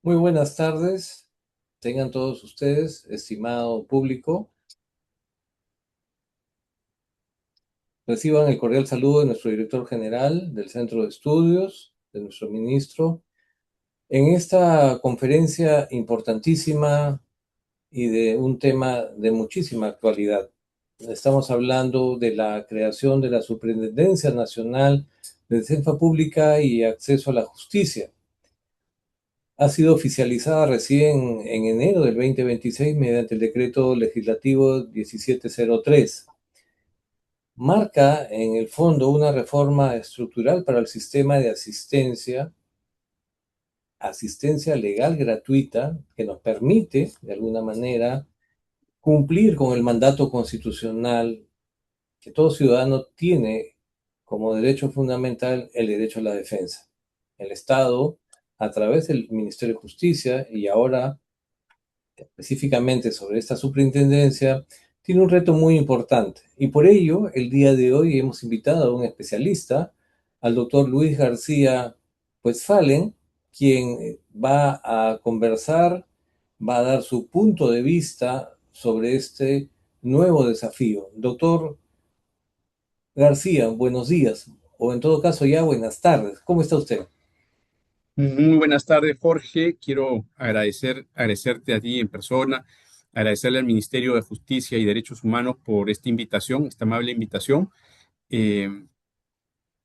Muy buenas tardes, tengan todos ustedes, estimado público. Reciban el cordial saludo de nuestro director general del Centro de Estudios, de nuestro ministro, en esta conferencia importantísima y de un tema de muchísima actualidad. Estamos hablando de la creación de la Superintendencia Nacional de Defensa Pública y Acceso a la Justicia. Ha sido oficializada recién en enero del 2026 mediante el decreto legislativo 1703. Marca en el fondo una reforma estructural para el sistema de asistencia legal gratuita que nos permite, de alguna manera, cumplir con el mandato constitucional que todo ciudadano tiene como derecho fundamental, el derecho a la defensa. El Estado, a través del Ministerio de Justicia y ahora específicamente sobre esta superintendencia, tiene un reto muy importante. Y por ello, el día de hoy hemos invitado a un especialista, al doctor Luis García Westphalen, quien va a conversar, va a dar su punto de vista sobre este nuevo desafío. Doctor García, buenos días, o en todo caso ya buenas tardes. ¿Cómo está usted? Muy buenas tardes, Jorge. Quiero agradecerte a ti en persona, agradecerle al Ministerio de Justicia y Derechos Humanos por esta invitación, esta amable invitación. Eh,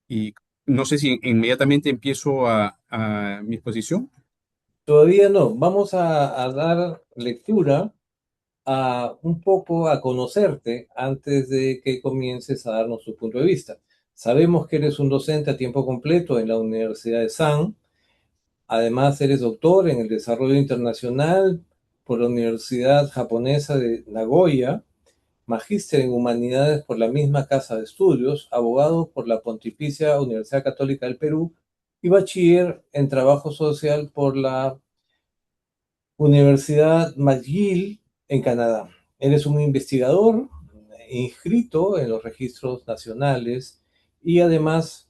y no sé si inmediatamente empiezo a mi exposición. Todavía no. Vamos a dar lectura a un poco a conocerte antes de que comiences a darnos tu punto de vista. Sabemos que eres un docente a tiempo completo en la Universidad de San, además eres doctor en el desarrollo internacional por la Universidad Japonesa de Nagoya, magíster en humanidades por la misma casa de estudios, abogado por la Pontificia Universidad Católica del Perú y bachiller en trabajo social por la Universidad McGill en Canadá. Eres un investigador inscrito en los registros nacionales y además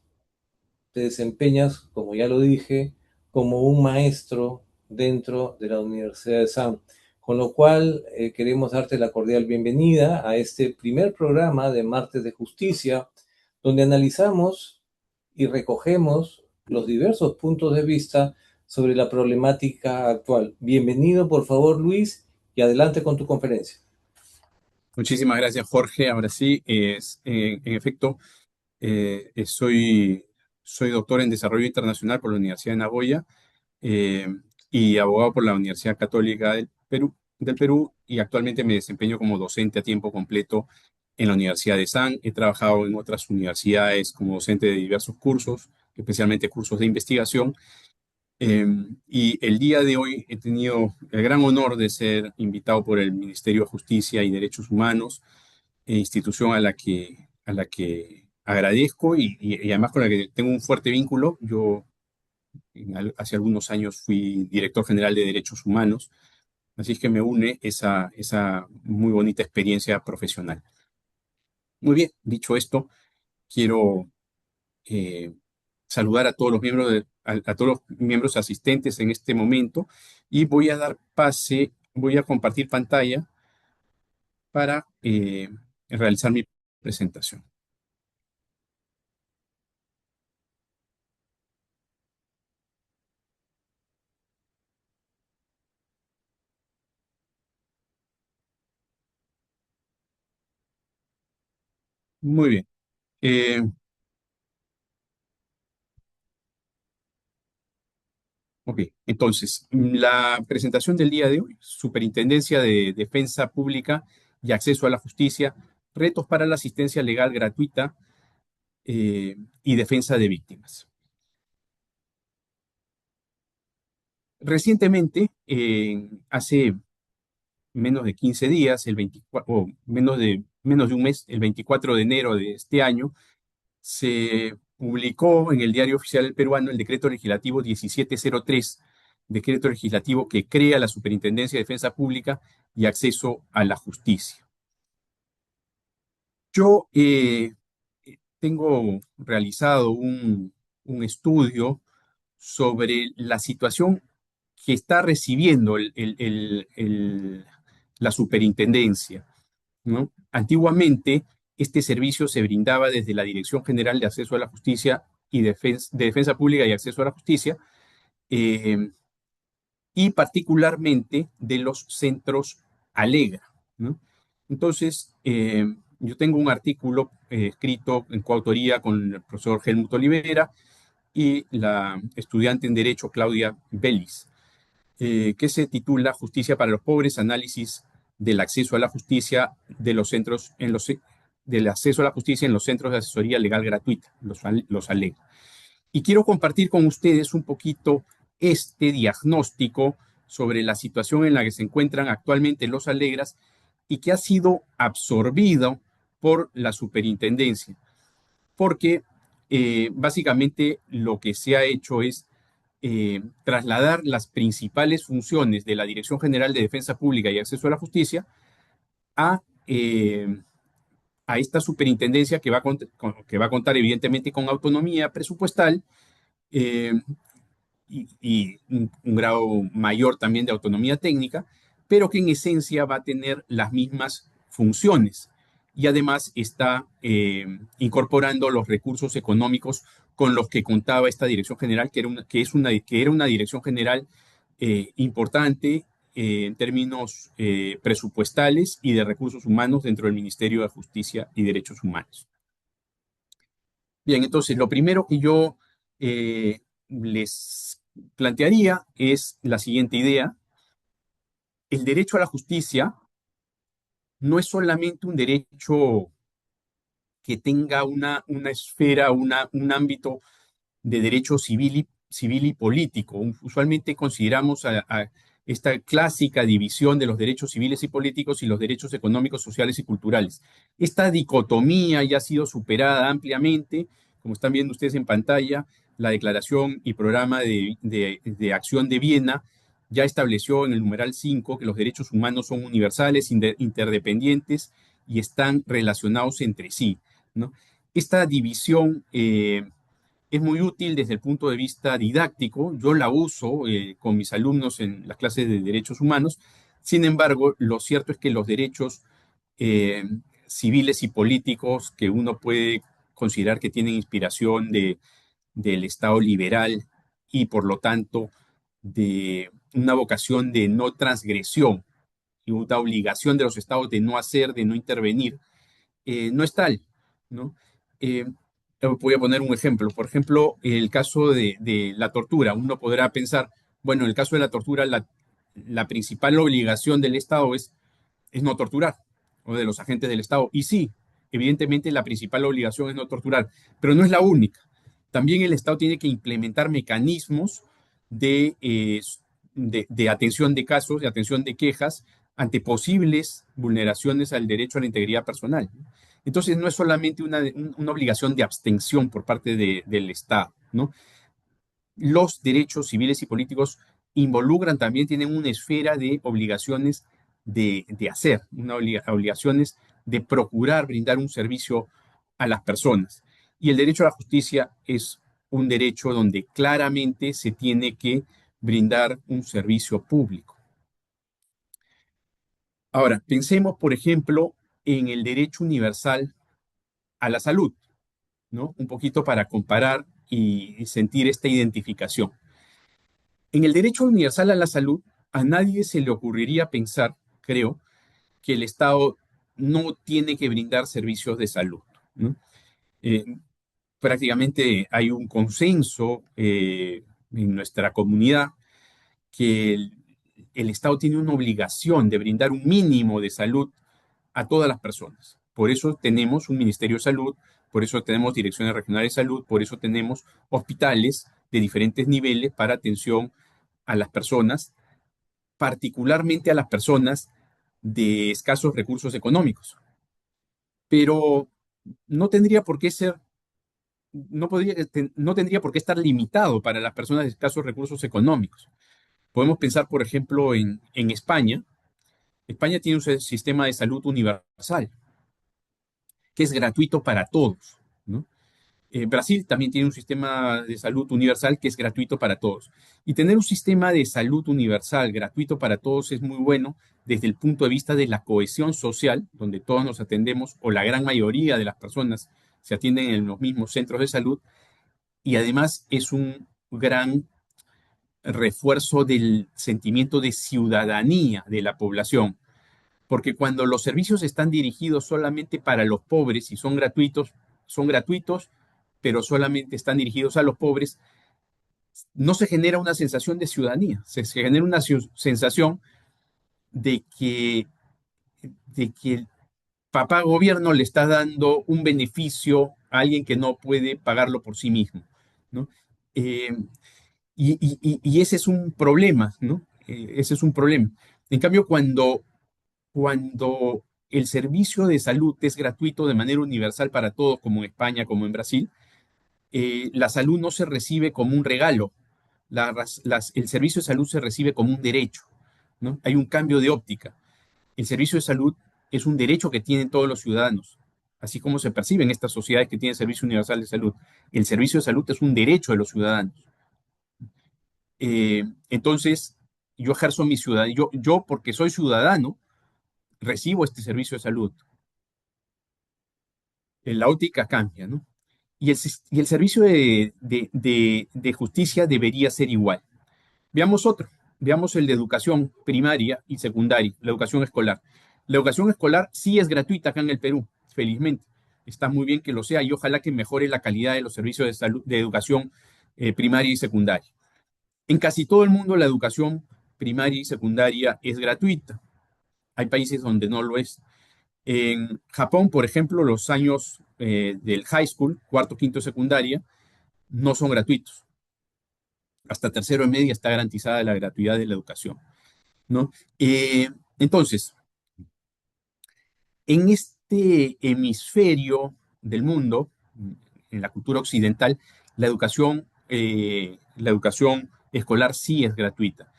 te desempeñas, como ya lo dije, como un maestro dentro de la Universidad de Sam. Con lo cual, queremos darte la cordial bienvenida a este primer programa de Martes de Justicia, donde analizamos y recogemos los diversos puntos de vista sobre la problemática actual. Bienvenido, por favor, Luis, y adelante con tu conferencia. Muchísimas gracias, Jorge. Ahora sí, en efecto, soy doctor en Desarrollo Internacional por la Universidad de Nagoya, eh, y abogado por la Universidad Católica del Perú, y actualmente me desempeño como docente a tiempo completo en la Universidad de San. He trabajado en otras universidades como docente de diversos cursos, especialmente cursos de investigación. eh, y el día de hoy he tenido el gran honor de ser invitado por el Ministerio de Justicia y Derechos Humanos, institución a la que agradezco y además con la que tengo un fuerte vínculo. Yo hace algunos años fui director general de Derechos Humanos, así es que me une esa muy bonita experiencia profesional. Muy bien, dicho esto, quiero eh, saludar a todos los a todos los miembros asistentes en este momento y voy a compartir pantalla para realizar mi presentación. Muy bien. Eh, Ok, entonces, la presentación del día de hoy, Superintendencia de Defensa Pública y Acceso a la Justicia, retos para la asistencia legal gratuita y defensa de víctimas. Recientemente, hace menos de 15 días, el 24, o menos de un mes, el 24 de enero de este año, se publicó en el Diario Oficial del Peruano el decreto legislativo 1703, decreto legislativo que crea la Superintendencia de Defensa Pública y Acceso a la Justicia. Yo tengo realizado un estudio sobre la situación que está recibiendo la superintendencia, ¿no? Antiguamente, este servicio se brindaba desde la Dirección General de Acceso a la Justicia y de Defensa Pública y Acceso a la Justicia, eh, y particularmente de los centros Alegra, ¿no? Entonces, yo tengo un artículo escrito en coautoría con el profesor Helmut Olivera y la estudiante en Derecho Claudia Bellis, que se titula Justicia para los Pobres, análisis del acceso a la justicia de los centros del acceso a la justicia en los centros de asesoría legal gratuita, los ALEG. Y quiero compartir con ustedes un poquito este diagnóstico sobre la situación en la que se encuentran actualmente los Alegras y que ha sido absorbido por la superintendencia, porque básicamente lo que se ha hecho es trasladar las principales funciones de la Dirección General de Defensa Pública y Acceso a la Justicia a, eh, a esta superintendencia que va a contar evidentemente con autonomía presupuestal, eh, y un grado mayor también de autonomía técnica, pero que en esencia va a tener las mismas funciones y además está incorporando los recursos económicos con los que contaba esta dirección general, que era una dirección general importante en términos presupuestales y de recursos humanos dentro del Ministerio de Justicia y Derechos Humanos. Bien, entonces lo primero que yo les plantearía es la siguiente idea. El derecho a la justicia no es solamente un derecho que tenga una esfera, un ámbito de derecho civil y político. Usualmente consideramos a esta clásica división de los derechos civiles y políticos y los derechos económicos, sociales y culturales. Esta dicotomía ya ha sido superada ampliamente, como están viendo ustedes en pantalla. La Declaración y Programa de Acción de Viena ya estableció en el numeral 5 que los derechos humanos son universales, interdependientes y están relacionados entre sí, ¿no? Esta división es muy útil desde el punto de vista didáctico. Yo la uso con mis alumnos en las clases de derechos humanos. Sin embargo, lo cierto es que los derechos eh, civiles y políticos que uno puede considerar que tienen inspiración del Estado liberal y por lo tanto de una vocación de no transgresión y una obligación de los estados de no hacer, de no intervenir, no es tal, ¿no? Eh, Voy a poner un ejemplo. Por ejemplo, el caso de la tortura. Uno podrá pensar, bueno, en el caso de la tortura, la principal obligación del Estado es no torturar, o de los agentes del Estado. Y sí, evidentemente la principal obligación es no torturar, pero no es la única. También el Estado tiene que implementar mecanismos de, eh, de atención de casos, de atención de quejas ante posibles vulneraciones al derecho a la integridad personal. Entonces, no es solamente una obligación de abstención por parte del Estado, ¿no? Los derechos civiles y políticos involucran también, tienen una esfera de obligaciones de hacer, obligaciones de procurar brindar un servicio a las personas. Y el derecho a la justicia es un derecho donde claramente se tiene que brindar un servicio público. Ahora, pensemos, por ejemplo, en el derecho universal a la salud, ¿no? Un poquito para comparar y sentir esta identificación. En el derecho universal a la salud, a nadie se le ocurriría pensar, creo, que el Estado no tiene que brindar servicios de salud, ¿no? Eh, Prácticamente hay un consenso en nuestra comunidad que el Estado tiene una obligación de brindar un mínimo de salud a todas las personas. Por eso tenemos un Ministerio de Salud, por eso tenemos direcciones regionales de salud, por eso tenemos hospitales de diferentes niveles para atención a las personas, particularmente a las personas de escasos recursos económicos. Pero no tendría por qué ser, no tendría por qué estar limitado para las personas de escasos recursos económicos. Podemos pensar, por ejemplo, en España. España tiene un sistema de salud universal, que es gratuito para todos, ¿no? Brasil también tiene un sistema de salud universal que es gratuito para todos. Y tener un sistema de salud universal gratuito para todos es muy bueno desde el punto de vista de la cohesión social, donde todos nos atendemos, o la gran mayoría de las personas se atienden en los mismos centros de salud, y además es un gran refuerzo del sentimiento de ciudadanía de la población, porque cuando los servicios están dirigidos solamente para los pobres y son gratuitos, pero solamente están dirigidos a los pobres, no se genera una sensación de ciudadanía, se genera una sensación de que el papá gobierno le está dando un beneficio a alguien que no puede pagarlo por sí mismo, ¿no? Eh, y ese es un problema, ¿no? Ese es un problema. En cambio, cuando el servicio de salud es gratuito de manera universal para todos, como en España, como en Brasil, la salud no se recibe como un regalo, el servicio de salud se recibe como un derecho, ¿no? Hay un cambio de óptica. El servicio de salud es un derecho que tienen todos los ciudadanos, así como se percibe en estas sociedades que tienen servicio universal de salud. El servicio de salud es un derecho de los ciudadanos. Entonces, yo ejerzo mi ciudadanía, yo porque soy ciudadano, recibo este servicio de salud. La óptica cambia, ¿no? Y el servicio de justicia debería ser igual. Veamos otro, veamos el de educación primaria y secundaria, la educación escolar. La educación escolar sí es gratuita acá en el Perú, felizmente. Está muy bien que lo sea y ojalá que mejore la calidad de los servicios de salud, de educación primaria y secundaria. En casi todo el mundo la educación primaria y secundaria es gratuita. Hay países donde no lo es. En Japón, por ejemplo, los años del high school, cuarto, quinto, secundaria, no son gratuitos. Hasta tercero de media está garantizada la gratuidad de la educación, ¿no? Entonces, en este hemisferio del mundo, en la cultura occidental, la educación escolar sí es gratuita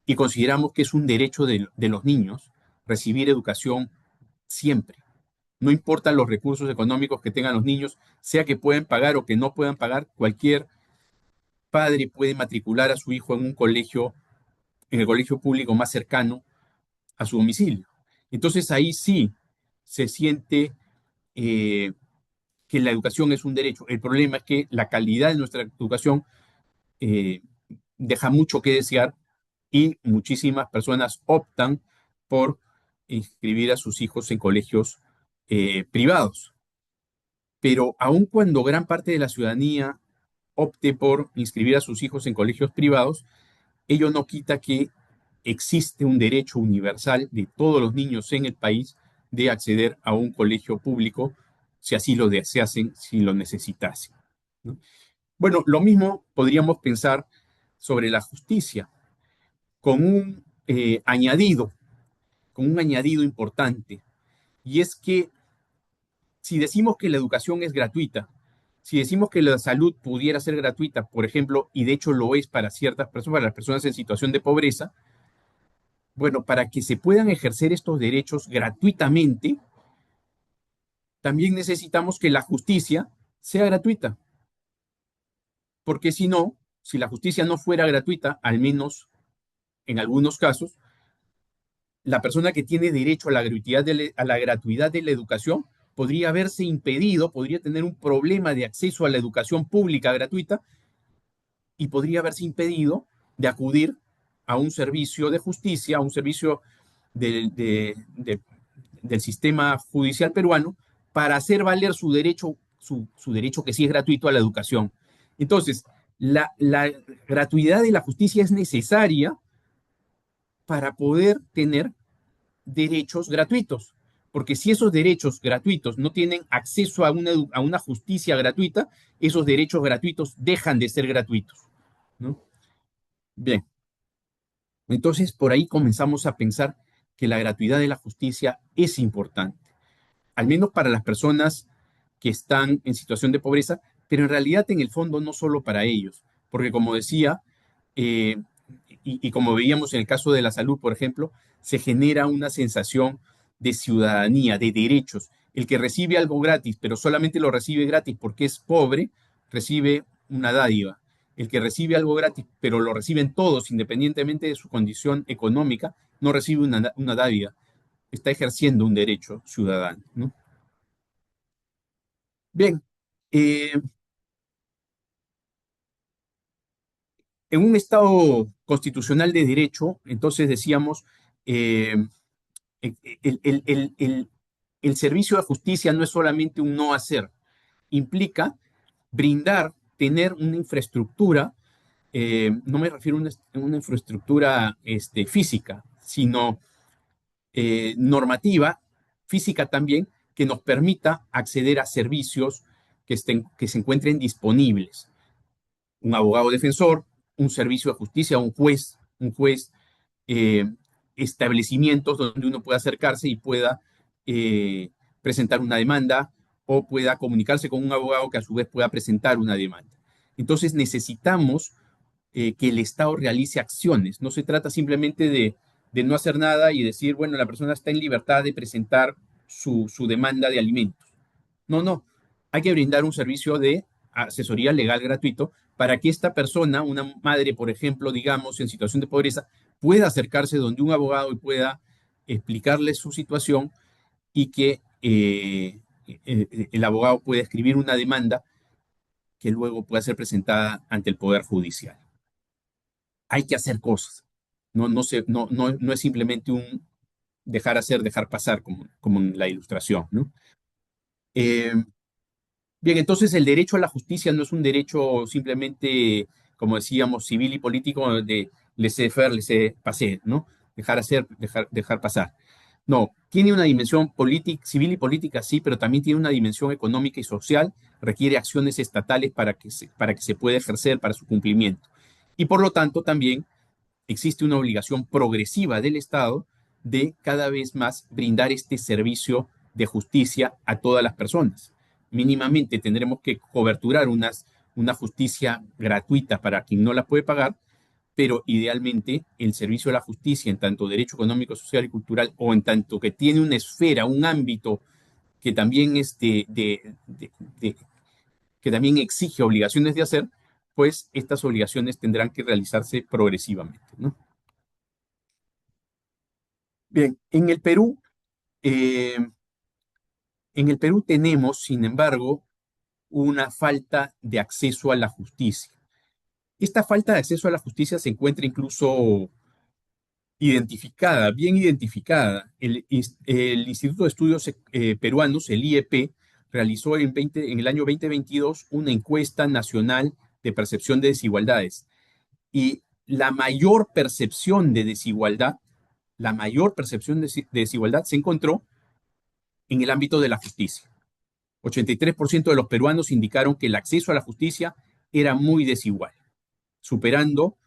y consideramos que es un derecho de los niños recibir educación siempre. No importan los recursos económicos que tengan los niños, sea que pueden pagar o que no puedan pagar, cualquier padre puede matricular a su hijo en un colegio, en el colegio público más cercano a su domicilio. Entonces ahí sí se siente eh, que la educación es un derecho. El problema es que la calidad de nuestra educación eh, deja mucho que desear y muchísimas personas optan por inscribir a sus hijos en colegios privados. Pero aun cuando gran parte de la ciudadanía opte por inscribir a sus hijos en colegios privados, ello no quita que existe un derecho universal de todos los niños en el país de acceder a un colegio público si así lo deseasen, si lo necesitasen, ¿no? Bueno, lo mismo podríamos pensar sobre la justicia, con con un añadido importante, y es que si decimos que la educación es gratuita, si decimos que la salud pudiera ser gratuita, por ejemplo, y de hecho lo es para ciertas personas, para las personas en situación de pobreza, bueno, para que se puedan ejercer estos derechos gratuitamente, también necesitamos que la justicia sea gratuita, porque si no, si la justicia no fuera gratuita, al menos en algunos casos, la persona que tiene derecho a la gratuidad de la educación podría verse impedido, podría tener un problema de acceso a la educación pública gratuita y podría verse impedido de acudir a un servicio de justicia, a un servicio del sistema judicial peruano para hacer valer su derecho que sí es gratuito a la educación. Entonces, la gratuidad de la justicia es necesaria para poder tener derechos gratuitos. Porque si esos derechos gratuitos no tienen acceso a una justicia gratuita, esos derechos gratuitos dejan de ser gratuitos, ¿no? Bien, entonces por ahí comenzamos a pensar que la gratuidad de la justicia es importante, al menos para las personas que están en situación de pobreza, pero en realidad en el fondo no solo para ellos, porque como decía, eh, y como veíamos en el caso de la salud, por ejemplo, se genera una sensación de ciudadanía, de derechos, El que recibe algo gratis, pero solamente lo recibe gratis porque es pobre, recibe una dádiva. El que recibe algo gratis, pero lo reciben todos, independientemente de su condición económica, no recibe una dádiva. Está ejerciendo un derecho ciudadano, ¿no? Bien, eh, en un Estado constitucional de derecho, entonces decíamos, eh, el, el- el- el- el servicio de justicia no es solamente un no hacer, implica brindar, tener una infraestructura, no me refiero a una infraestructura física, sino normativa, física también, que nos permita acceder a servicios que se encuentren disponibles. Un abogado defensor, un servicio de justicia, un juez, eh, establecimientos donde uno pueda acercarse y pueda eh, presentar una demanda o pueda comunicarse con un abogado que a su vez pueda presentar una demanda. Entonces necesitamos que el Estado realice acciones. No se trata simplemente de no hacer nada y decir, bueno, la persona está en libertad de presentar su demanda de alimentos. No, no. Hay que brindar un servicio de asesoría legal gratuito para que esta persona, una madre, por ejemplo, digamos, en situación de pobreza, pueda acercarse donde un abogado y pueda explicarle su situación y que el abogado pueda escribir una demanda que luego pueda ser presentada ante el Poder Judicial. Hay que hacer cosas. No es simplemente un dejar hacer, dejar pasar, como en la ilustración, ¿no? Eh, Bien, entonces el derecho a la justicia no es un derecho simplemente, como decíamos, civil y político de laissez-faire, laissez-passer, ¿no? Dejar hacer, dejar pasar. No, tiene una dimensión civil y política, sí, pero también tiene una dimensión económica y social, requiere acciones estatales para que se pueda ejercer para su cumplimiento. Y por lo tanto también existe una obligación progresiva del Estado de cada vez más brindar este servicio de justicia a todas las personas. Mínimamente tendremos que coberturar una justicia gratuita para quien no la puede pagar, pero idealmente el servicio de la justicia en tanto derecho económico, social y cultural, o en tanto que tiene una esfera, un ámbito que también es de, que también exige obligaciones de hacer, pues estas obligaciones tendrán que realizarse progresivamente, ¿no? Bien, eh, en el Perú tenemos, sin embargo, una falta de acceso a la justicia. Esta falta de acceso a la justicia se encuentra incluso identificada, bien identificada. El Instituto de Estudios Peruanos, el IEP, realizó en el año 2022 una encuesta nacional de percepción de desigualdades. Y la mayor percepción de desigualdad se encontró en el ámbito de la justicia. 83% de los peruanos indicaron que el acceso a la justicia era muy desigual, superando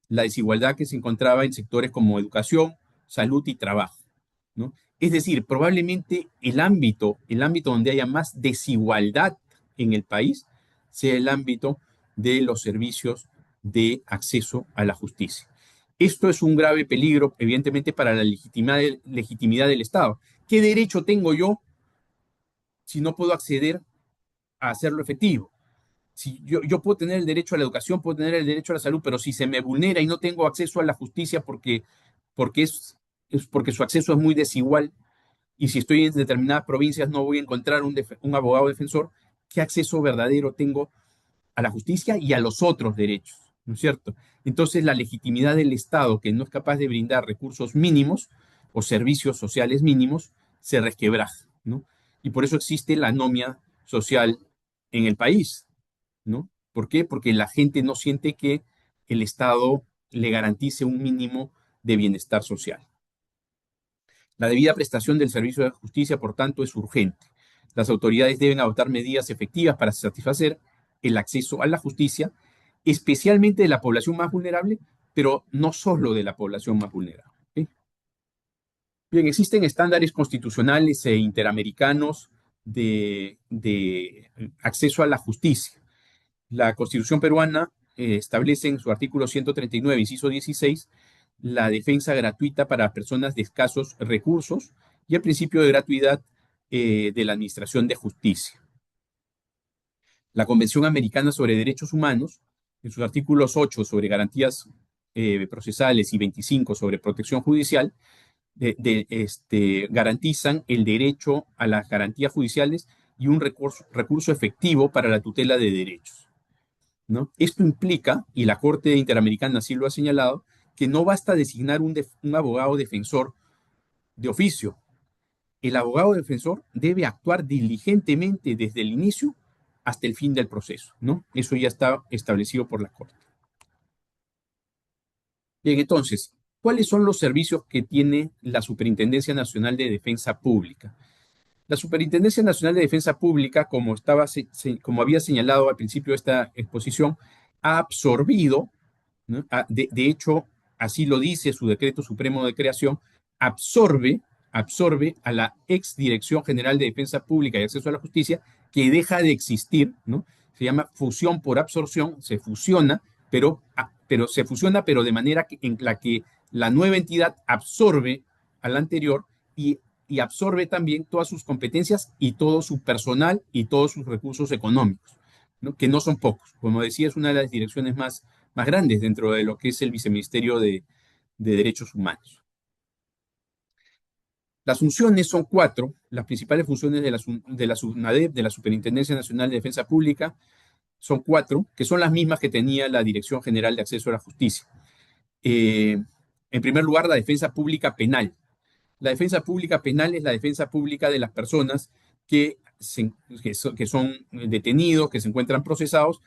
la desigualdad que se encontraba en sectores como educación, salud y trabajo, ¿no? Es decir, probablemente el ámbito donde haya más desigualdad en el país sea el ámbito de los servicios de acceso a la justicia. Esto es un grave peligro, evidentemente, para la legitimidad del Estado. ¿Qué derecho tengo yo si no puedo acceder a hacerlo efectivo? Si yo puedo tener el derecho a la educación, puedo tener el derecho a la salud, pero si se me vulnera y no tengo acceso a la justicia porque es porque su acceso es muy desigual, y si estoy en determinadas provincias no voy a encontrar un abogado defensor, ¿qué acceso verdadero tengo a la justicia y a los otros derechos? ¿No es cierto? Entonces la legitimidad del Estado, que no es capaz de brindar recursos mínimos o servicios sociales mínimos, se resquebraja, ¿no? Y por eso existe la anomia social en el país, ¿no? ¿Por qué? Porque la gente no siente que el Estado le garantice un mínimo de bienestar social. La debida prestación del servicio de justicia, por tanto, es urgente. Las autoridades deben adoptar medidas efectivas para satisfacer el acceso a la justicia, especialmente de la población más vulnerable, pero no solo de la población más vulnerable. ¿Sí? Bien, existen estándares constitucionales e interamericanos de acceso a la justicia. La Constitución peruana establece en su artículo 139, inciso 16, la defensa gratuita para personas de escasos recursos y el principio de gratuidad de la Administración de Justicia. La Convención Americana sobre Derechos Humanos, en sus artículos 8 sobre garantías procesales y 25 sobre protección judicial, garantizan el derecho a las garantías judiciales y un recurso efectivo para la tutela de derechos, ¿no? Esto implica, y la Corte Interamericana así lo ha señalado, que no basta designar un abogado defensor de oficio. El abogado defensor debe actuar diligentemente desde el inicio hasta el fin del proceso, ¿no? Eso ya está establecido por la Corte. Bien, entonces, ¿cuáles son los servicios que tiene la Superintendencia Nacional de Defensa Pública? La Superintendencia Nacional de Defensa Pública, como había señalado al principio de esta exposición, ha absorbido, ¿no? De hecho, así lo dice su decreto supremo de creación, absorbe, absorbe a la ex Dirección General de Defensa Pública y Acceso a la Justicia, que deja de existir, ¿no? Se llama fusión por absorción, se fusiona, pero de manera en la que la nueva entidad absorbe a la anterior y, y absorbe también todas sus competencias y todo su personal y todos sus recursos económicos, ¿no? Que no son pocos. Como decía, es una de las direcciones más grandes dentro de lo que es el Viceministerio de Derechos Humanos. Las funciones son cuatro, las principales funciones de la SUNADEP, de la Superintendencia Nacional de Defensa Pública, son cuatro, que son las mismas que tenía la Dirección General de Acceso a la Justicia. En primer lugar, la defensa pública penal. La defensa pública penal es la defensa pública de las personas que son detenidos, que se encuentran procesados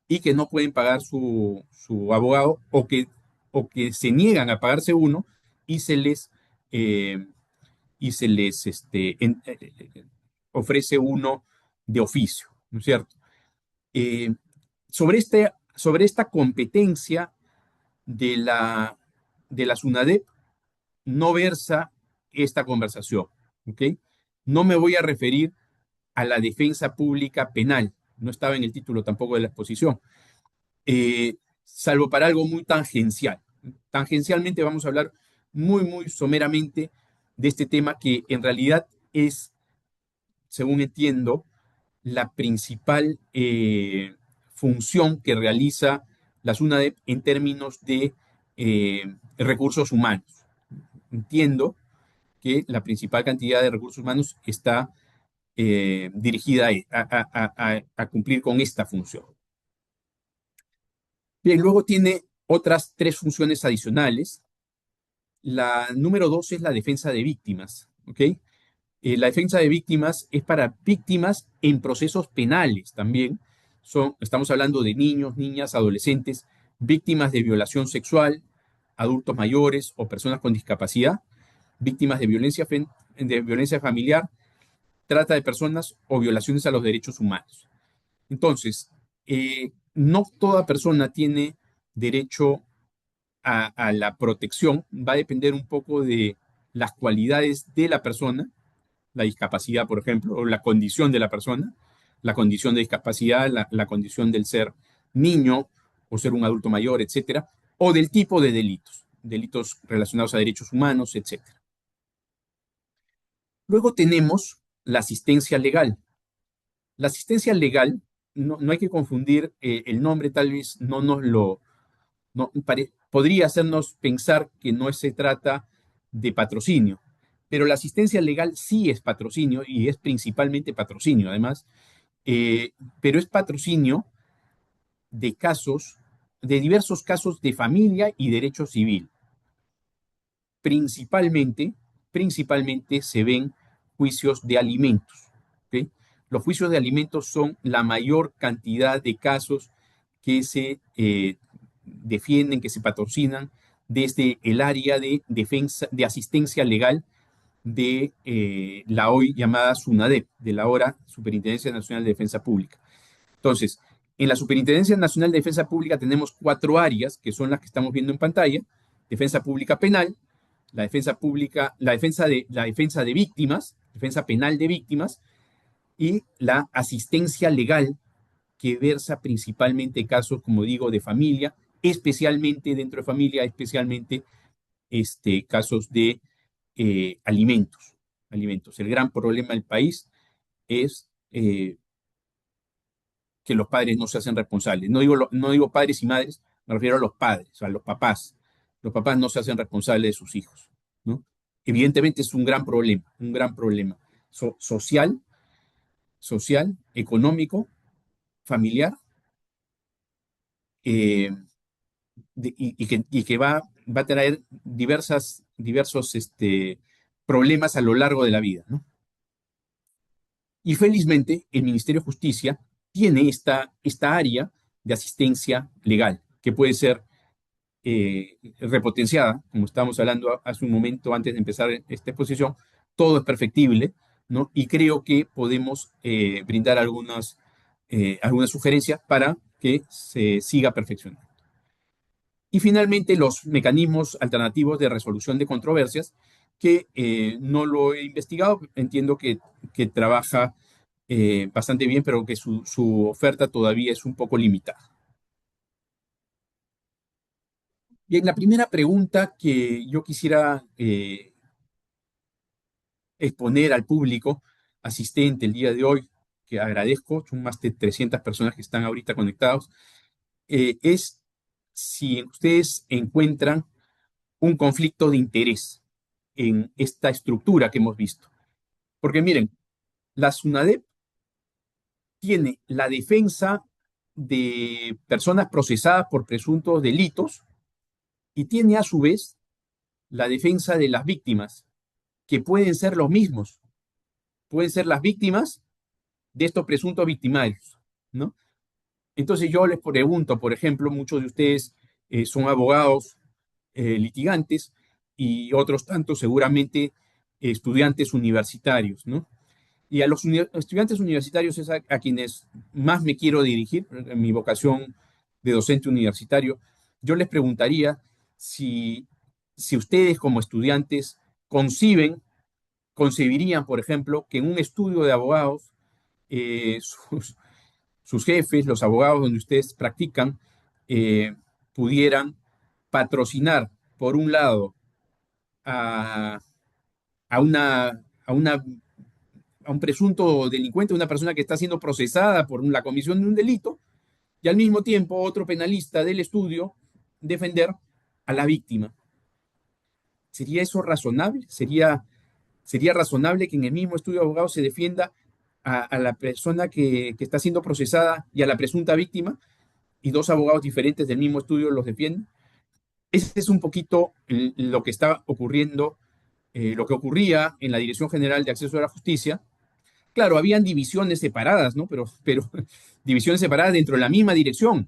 y que no pueden pagar su abogado o que se niegan a pagarse uno y eh, se les ofrece uno de oficio, ¿no es cierto? Eh, sobre esta competencia de la SUNADEP no versa esta conversación, ¿ok? No me voy a referir a la defensa pública penal, no estaba en el título tampoco de la exposición, salvo para algo muy tangencial. Tangencialmente vamos a hablar muy someramente de este tema que en realidad es, según entiendo, la principal función que realiza la SUNADEP en términos de recursos humanos. Entiendo que la principal cantidad de recursos humanos está dirigida a cumplir con esta función. Bien, luego tiene otras tres funciones adicionales. La número dos es la defensa de víctimas, ¿ok? La defensa de víctimas es para víctimas en procesos penales también. Estamos hablando de niños, niñas, adolescentes, víctimas de violación sexual, adultos mayores o personas con discapacidad, víctimas de violencia familiar, trata de personas o violaciones a los derechos humanos. Entonces, no toda persona tiene derecho a la protección, va a depender un poco de las cualidades de la persona, la discapacidad, por ejemplo, o la condición de la persona, la condición de discapacidad, la condición del ser niño o ser un adulto mayor, etcétera, o del tipo de delitos relacionados a derechos humanos, etcétera. Luego tenemos la asistencia legal. La asistencia legal, no hay que confundir el nombre, tal vez no nos lo, podría hacernos pensar que no se trata de patrocinio, pero la asistencia legal sí es patrocinio y es principalmente patrocinio, además, eh, pero es patrocinio de casos, de diversos casos de familia y derecho civil. Principalmente se ven juicios de alimentos, ¿ok? Los juicios de alimentos son la mayor cantidad de casos que se defienden, que se patrocinan desde el área de defensa, de asistencia legal de la hoy llamada SUNADEP, de la ahora Superintendencia Nacional de Defensa Pública. Entonces, en la Superintendencia Nacional de Defensa Pública tenemos cuatro áreas, que son las que estamos viendo en pantalla: defensa pública penal, la defensa de víctimas, defensa penal de víctimas, y la asistencia legal, que versa principalmente casos, como digo, de familia, especialmente dentro de familia, especialmente casos de alimentos. alimentos. El gran problema del país es que los padres no se hacen responsables. No digo padres y madres, me refiero a los padres, a los papás. Los papás no se hacen responsables de sus hijos, ¿no? Evidentemente es un gran problema social, económico, familiar, eh, y que va a traer diversos problemas a lo largo de la vida, ¿no? Y felizmente el Ministerio de Justicia tiene esta área de asistencia legal, que puede ser repotenciada, como estábamos hablando hace un momento antes de empezar esta exposición. Todo es perfectible, ¿no? Y creo que podemos brindar algunas sugerencias para que se siga perfeccionando. Y finalmente, los mecanismos alternativos de resolución de controversias, que no lo he investigado, entiendo que trabaja bastante bien, pero que su oferta todavía es un poco limitada. Bien, la primera pregunta que yo quisiera exponer al público asistente el día de hoy, que agradezco, son más de 300 personas que están ahorita conectados, es si ustedes encuentran un conflicto de interés en esta estructura que hemos visto. Porque miren, la SUNADEP tiene la defensa de personas procesadas por presuntos delitos y tiene a su vez la defensa de las víctimas, que pueden ser los mismos, pueden ser las víctimas de estos presuntos victimarios, ¿no? Entonces yo les pregunto, por ejemplo, muchos de ustedes son abogados litigantes y otros tantos seguramente estudiantes universitarios, ¿no? Y a los estudiantes universitarios es a quienes más me quiero dirigir, en mi vocación de docente universitario. Yo les preguntaría si, si ustedes como estudiantes concebirían, por ejemplo, que en un estudio de abogados, eh, sus, sus jefes, los abogados donde ustedes practican, eh, pudieran patrocinar, por un lado, a, a una, a una a un presunto delincuente, una persona que está siendo procesada por la comisión de un delito, y al mismo tiempo otro penalista del estudio defender a la víctima. ¿Sería eso razonable? ¿Sería razonable que en el mismo estudio de abogados se defienda a la persona que está siendo procesada y a la presunta víctima, y dos abogados diferentes del mismo estudio los defienden? Ese es un poquito lo que está ocurriendo, lo que ocurría en la Dirección General de Acceso a la Justicia. Claro, habían divisiones separadas, ¿no? Pero divisiones separadas dentro de la misma dirección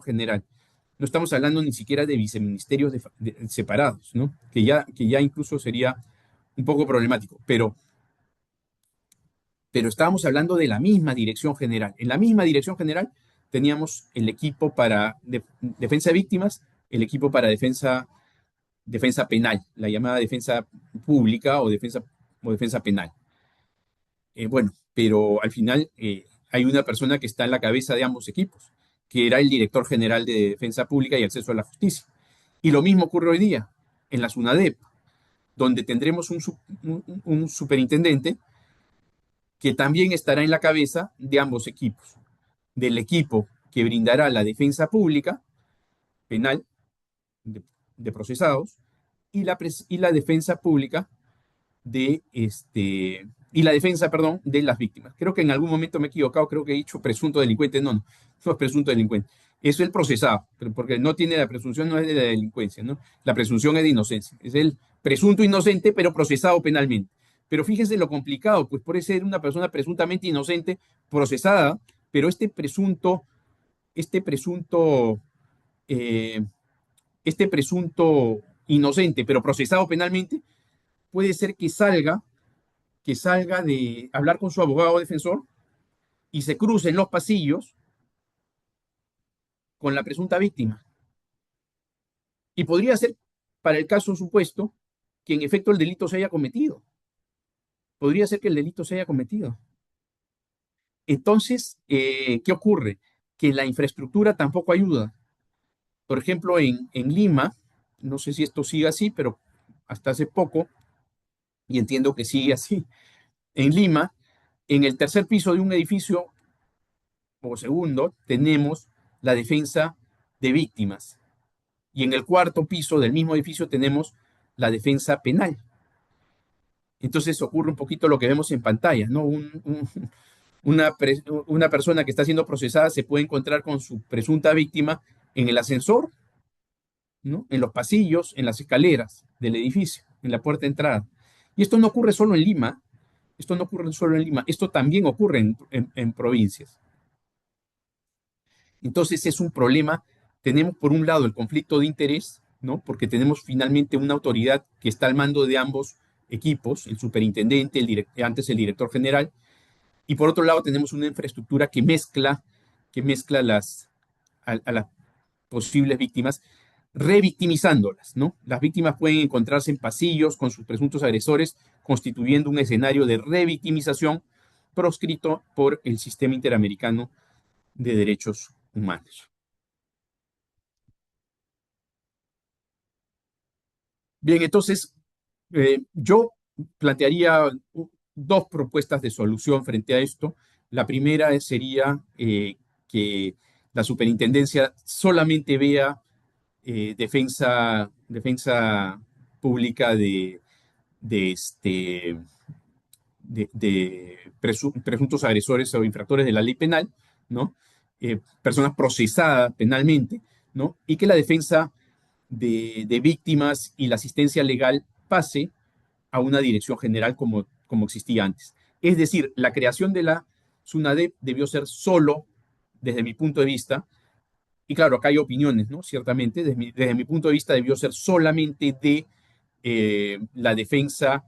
general. No estamos hablando ni siquiera de viceministerios separados, ¿no? Que ya incluso sería un poco problemático. Pero estábamos hablando de la misma dirección general. En la misma dirección general teníamos el equipo para defensa de víctimas, el equipo para defensa penal, la llamada defensa pública o defensa penal. Bueno, pero al final hay una persona que está en la cabeza de ambos equipos, que era el director general de Defensa Pública y Acceso a la Justicia. Y lo mismo ocurre hoy día en la SUNADEP, donde tendremos un superintendente que también estará en la cabeza de ambos equipos, del equipo que brindará la defensa pública, penal, de, de procesados, y la defensa pública y la defensa, perdón, de las víctimas. Creo que en algún momento me he equivocado, creo que he dicho presunto delincuente. No, no, no es presunto delincuente. Es el procesado, porque no tiene la presunción, no es de la delincuencia, ¿no? La presunción es de inocencia. Es el presunto inocente, pero procesado penalmente. Pero fíjense lo complicado, pues puede ser una persona presuntamente inocente, procesada, pero este presunto, eh, este presunto inocente, pero procesado penalmente, puede ser que salga de hablar con su abogado defensor y se cruce en los pasillos con la presunta víctima. Y podría ser, para el caso supuesto, que en efecto el delito se haya cometido. Podría ser que el delito se haya cometido. Entonces, ¿qué ocurre? Que la infraestructura tampoco ayuda. Por ejemplo, en Lima, no sé si esto sigue así, pero hasta hace poco, y entiendo que sigue así. En Lima, en el tercer piso de un edificio o segundo, tenemos la defensa de víctimas. Y en el cuarto piso del mismo edificio tenemos la defensa penal. Entonces ocurre un poquito lo que vemos en pantalla, ¿no? Una persona que está siendo procesada se puede encontrar con su presunta víctima en el ascensor, ¿no? En los pasillos, en las escaleras del edificio, en la puerta de entrada. Y esto no ocurre solo en Lima, esto no ocurre solo en Lima, esto también ocurre en provincias. Entonces es un problema. Tenemos por un lado el conflicto de interés, ¿no? Porque tenemos finalmente una autoridad que está al mando de ambos equipos, el superintendente, antes el director general, y por otro lado tenemos una infraestructura que mezcla a las posibles víctimas, revictimizándolas, ¿no? Las víctimas pueden encontrarse en pasillos con sus presuntos agresores, constituyendo un escenario de revictimización proscrito por el sistema interamericano de derechos humanos. Bien, entonces yo plantearía dos propuestas de solución frente a esto. La primera sería que la superintendencia solamente vea defensa pública de, presuntos agresores o infractores de la ley penal, ¿no? Personas procesadas penalmente, ¿no? Y que la defensa de víctimas y la asistencia legal pase a una dirección general como existía antes. Es decir, la creación de la SUNADEP debió ser solo, desde mi punto de vista, y claro, acá hay opiniones, ¿no? Ciertamente, desde mi punto de vista debió ser solamente de la defensa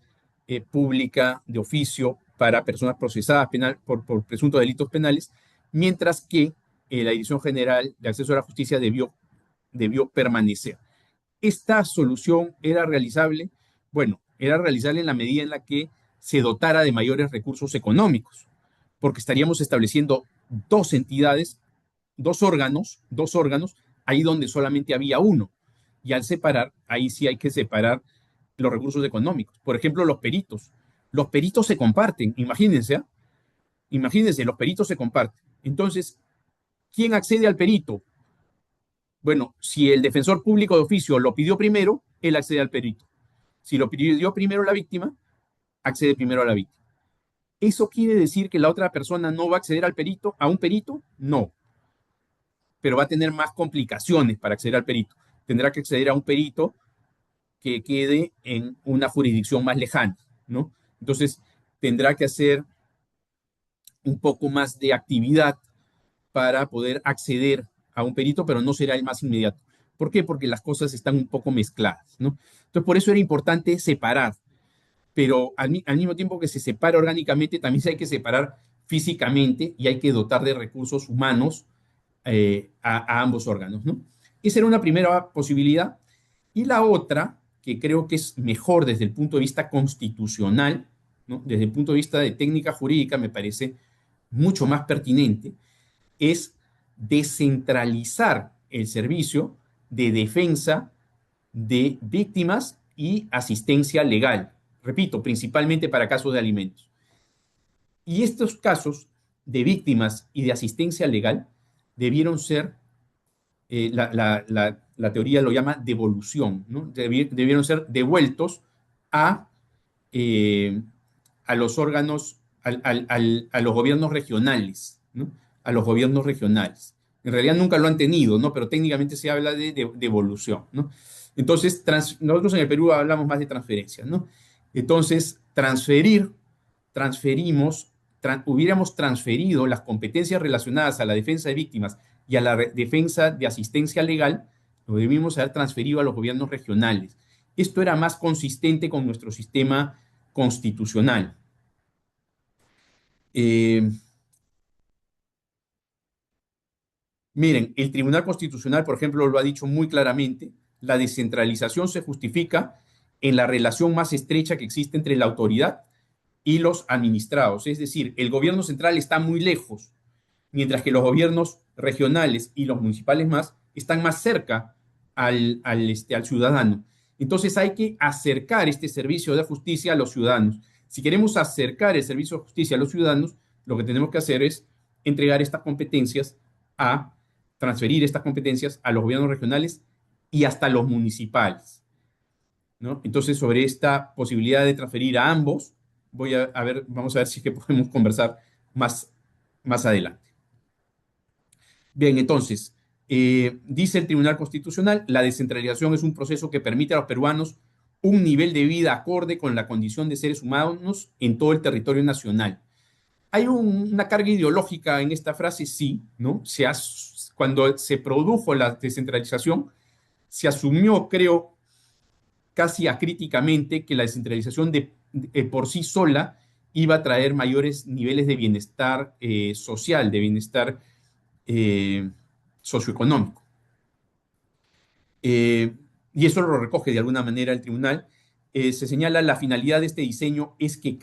pública de oficio para personas procesadas por presuntos delitos penales, mientras que la Dirección General de Acceso a la Justicia debió permanecer. ¿Esta solución era realizable? Bueno, era realizable en la medida en la que se dotara de mayores recursos económicos, porque estaríamos estableciendo dos entidades, dos órganos, ahí donde solamente había uno. Y al separar, ahí sí hay que separar los recursos económicos. Por ejemplo, los peritos. Los peritos se comparten, imagínense, ¿eh? Imagínense, los peritos se comparten. Entonces, ¿quién accede al perito? Bueno, si el defensor público de oficio lo pidió primero, él accede al perito. Si lo pidió primero la víctima, accede primero a la víctima. ¿Eso quiere decir que la otra persona no va a acceder a un perito? No, pero va a tener más complicaciones para acceder al perito. Tendrá que acceder a un perito que quede en una jurisdicción más lejana, ¿no? Entonces, tendrá que hacer un poco más de actividad para poder acceder a un perito, pero no será el más inmediato. ¿Por qué? Porque las cosas están un poco mezcladas, ¿no? Entonces, por eso era importante separar, pero al mismo tiempo que se separa orgánicamente, también se hay que separar físicamente y hay que dotar de recursos humanos a ambos órganos, ¿no? Esa era una primera posibilidad. Y la otra, que creo que es mejor desde el punto de vista constitucional, ¿no? Desde el punto de vista de técnica jurídica, me parece mucho más pertinente, es descentralizar el servicio de defensa de víctimas y asistencia legal. Repito, principalmente para casos de alimentos. Y estos casos de víctimas y de asistencia legal debieron ser, la teoría lo llama devolución, ¿no? Debieron ser devueltos a, eh, a los órganos, a los gobiernos regionales, ¿no? A los gobiernos regionales. En realidad nunca lo han tenido, ¿no? Pero técnicamente se habla de devolución, ¿no? Entonces, nosotros en el Perú hablamos más de transferencias, ¿no? Entonces, hubiéramos transferido las competencias relacionadas a la defensa de víctimas y a la defensa de asistencia legal, lo debimos haber transferido a los gobiernos regionales. Esto era más consistente con nuestro sistema constitucional. Eh, Miren, el Tribunal Constitucional, por ejemplo, lo ha dicho muy claramente, la descentralización se justifica en la relación más estrecha que existe entre la autoridad y los administrados. Es decir, el gobierno central está muy lejos, mientras que los gobiernos regionales y los municipales están más cerca al ciudadano. Entonces hay que acercar este servicio de justicia a los ciudadanos. Si queremos acercar el servicio de justicia a los ciudadanos, lo que tenemos que hacer es entregar estas competencias a, transferir estas competencias a los gobiernos regionales y hasta los municipales, ¿no? Entonces, sobre esta posibilidad de transferir a ambos, vamos a ver si es que podemos conversar más, más adelante. Bien, entonces, dice el Tribunal Constitucional, la descentralización es un proceso que permite a los peruanos un nivel de vida acorde con la condición de seres humanos en todo el territorio nacional. Hay una carga ideológica en esta frase, sí, ¿no? Cuando se produjo la descentralización, se asumió, creo, casi acríticamente que la descentralización por sí sola iba a traer mayores niveles de bienestar social, de bienestar eh, socioeconómico. Eh, y eso lo recoge de alguna manera el tribunal. Se señala la finalidad de este diseño es que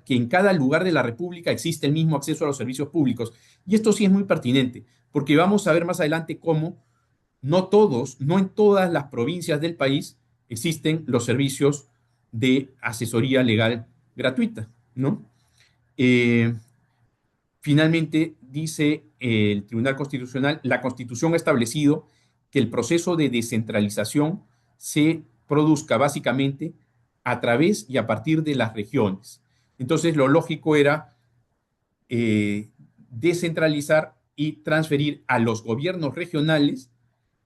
en cada lugar de la República existe el mismo acceso a los servicios públicos. Y esto sí es muy pertinente, porque vamos a ver más adelante cómo no en todas las provincias del país existen los servicios de asesoría legal gratuita, ¿no? Eh, Finalmente, dice el Tribunal Constitucional, la Constitución ha establecido que el proceso de descentralización se produzca básicamente a través y a partir de las regiones. Entonces, lo lógico era eh, descentralizar y transferir a los gobiernos regionales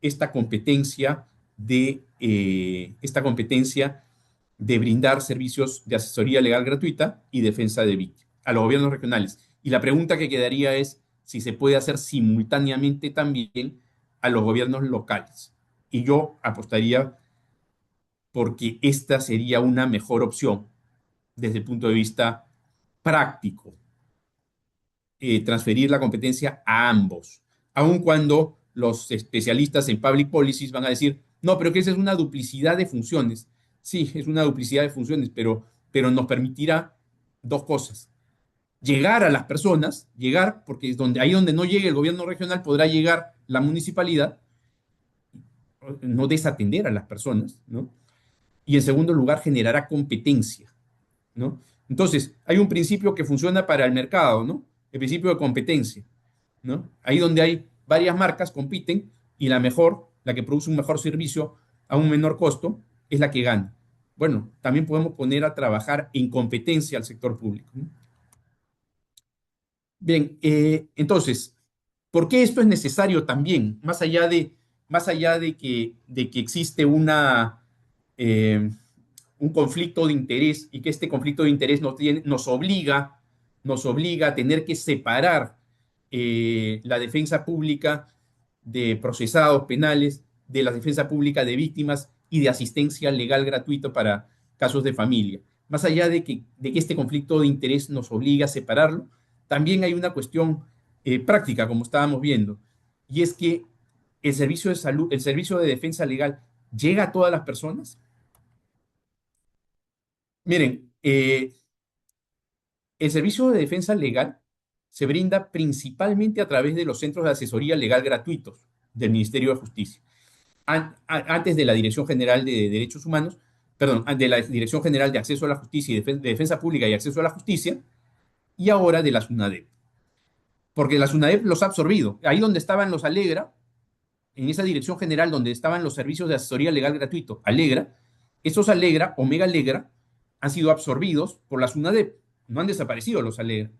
esta competencia de brindar servicios de asesoría legal gratuita y defensa de víctimas a los gobiernos regionales. Y la pregunta que quedaría es si se puede hacer simultáneamente también a los gobiernos locales. Y yo apostaría porque esta sería una mejor opción desde el punto de vista práctico, transferir la competencia a ambos, aun cuando los especialistas en public policies van a decir, no, pero que esa es una duplicidad de funciones. Sí, es una duplicidad de funciones, pero nos permitirá dos cosas. Llegar a las personas, llegar, porque es ahí donde no llegue el gobierno regional, podrá llegar la municipalidad, no desatender a las personas, ¿no? Y en segundo lugar, generará competencia, ¿no? Entonces, hay un principio que funciona para el mercado, ¿no? El principio de competencia, ¿no? Ahí donde hay varias marcas compiten y la mejor, la que produce un mejor servicio a un menor costo, es la que gana. Bueno, también podemos poner a trabajar en competencia al sector público, ¿no? Bien, entonces, ¿por qué esto es necesario también? Más allá de que existe eh, un conflicto de interés y que este conflicto de interés nos obliga a tener que separar la defensa pública de procesados penales, de la defensa pública de víctimas y de asistencia legal gratuita para casos de familia. Más allá de que este conflicto de interés nos obliga a separarlo, también hay una cuestión práctica, como estábamos viendo, y es que el servicio de salud, el servicio de defensa legal llega a todas las personas. Miren, el servicio de defensa legal se brinda principalmente a través de los centros de asesoría legal gratuitos del Ministerio de Justicia. Antes de la Dirección General de Derechos Humanos, perdón, de la Dirección General de Acceso a la Justicia y de Defensa Pública y Acceso a la Justicia, y ahora de la SUNADEP. Porque la SUNADEP los ha absorbido. Ahí donde estaban los Alegra, en esa dirección general donde estaban los servicios de asesoría legal gratuito, Alegra, esos Alegra, Omega Alegra, han sido absorbidos por la SUNADEP. No han desaparecido los Alegra.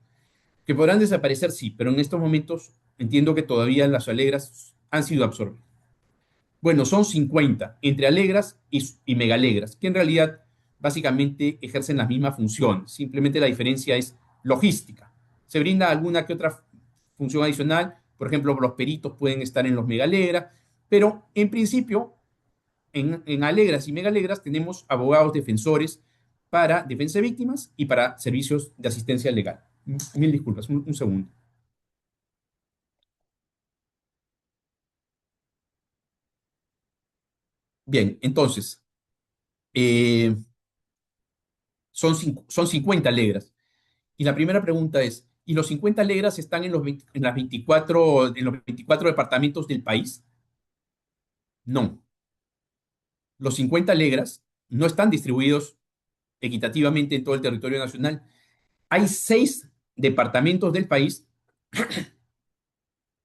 Que podrán desaparecer, sí, pero en estos momentos entiendo que todavía las Alegras han sido absorbidas. Bueno, son 50 entre Alegras y Megalegras, que en realidad básicamente ejercen las mismas funciones. Simplemente la diferencia es logística. Se brinda alguna que otra función adicional, por ejemplo, los peritos pueden estar en los Megalegras, pero en principio en Alegras y Megalegras tenemos abogados defensores para defensa de víctimas y para servicios de asistencia legal. Mil disculpas, un segundo. Bien, entonces, eh, son 50 Alegras. Y la primera pregunta es, ¿y los 50 Alegras están en los 24 departamentos del país? No. Los 50 Alegras no están distribuidos equitativamente en todo el territorio nacional. Hay 6 departamentos del país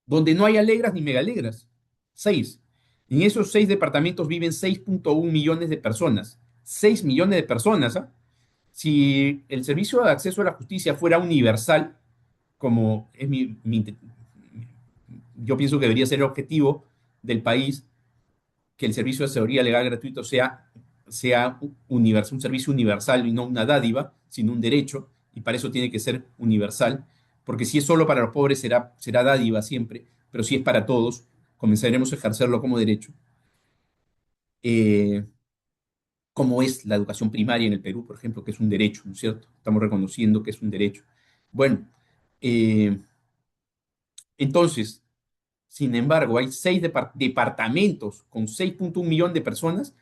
donde no hay alegras ni megalegras. 6. En esos 6 departamentos viven 6.1 millones de personas. 6 millones de personas. ¿Ah? Si el servicio de acceso a la justicia fuera universal, como es yo pienso que debería ser el objetivo del país, que el servicio de asesoría legal gratuito sea un servicio universal y no una dádiva, sino un derecho, y para eso tiene que ser universal, porque si es solo para los pobres será dádiva siempre, pero si es para todos, comenzaremos a ejercerlo como derecho, eh, como es la educación primaria en el Perú, por ejemplo, que es un derecho, ¿no es cierto? Estamos reconociendo que es un derecho. Bueno, eh, entonces, sin embargo, hay 6 departamentos con 6.1 millones de personas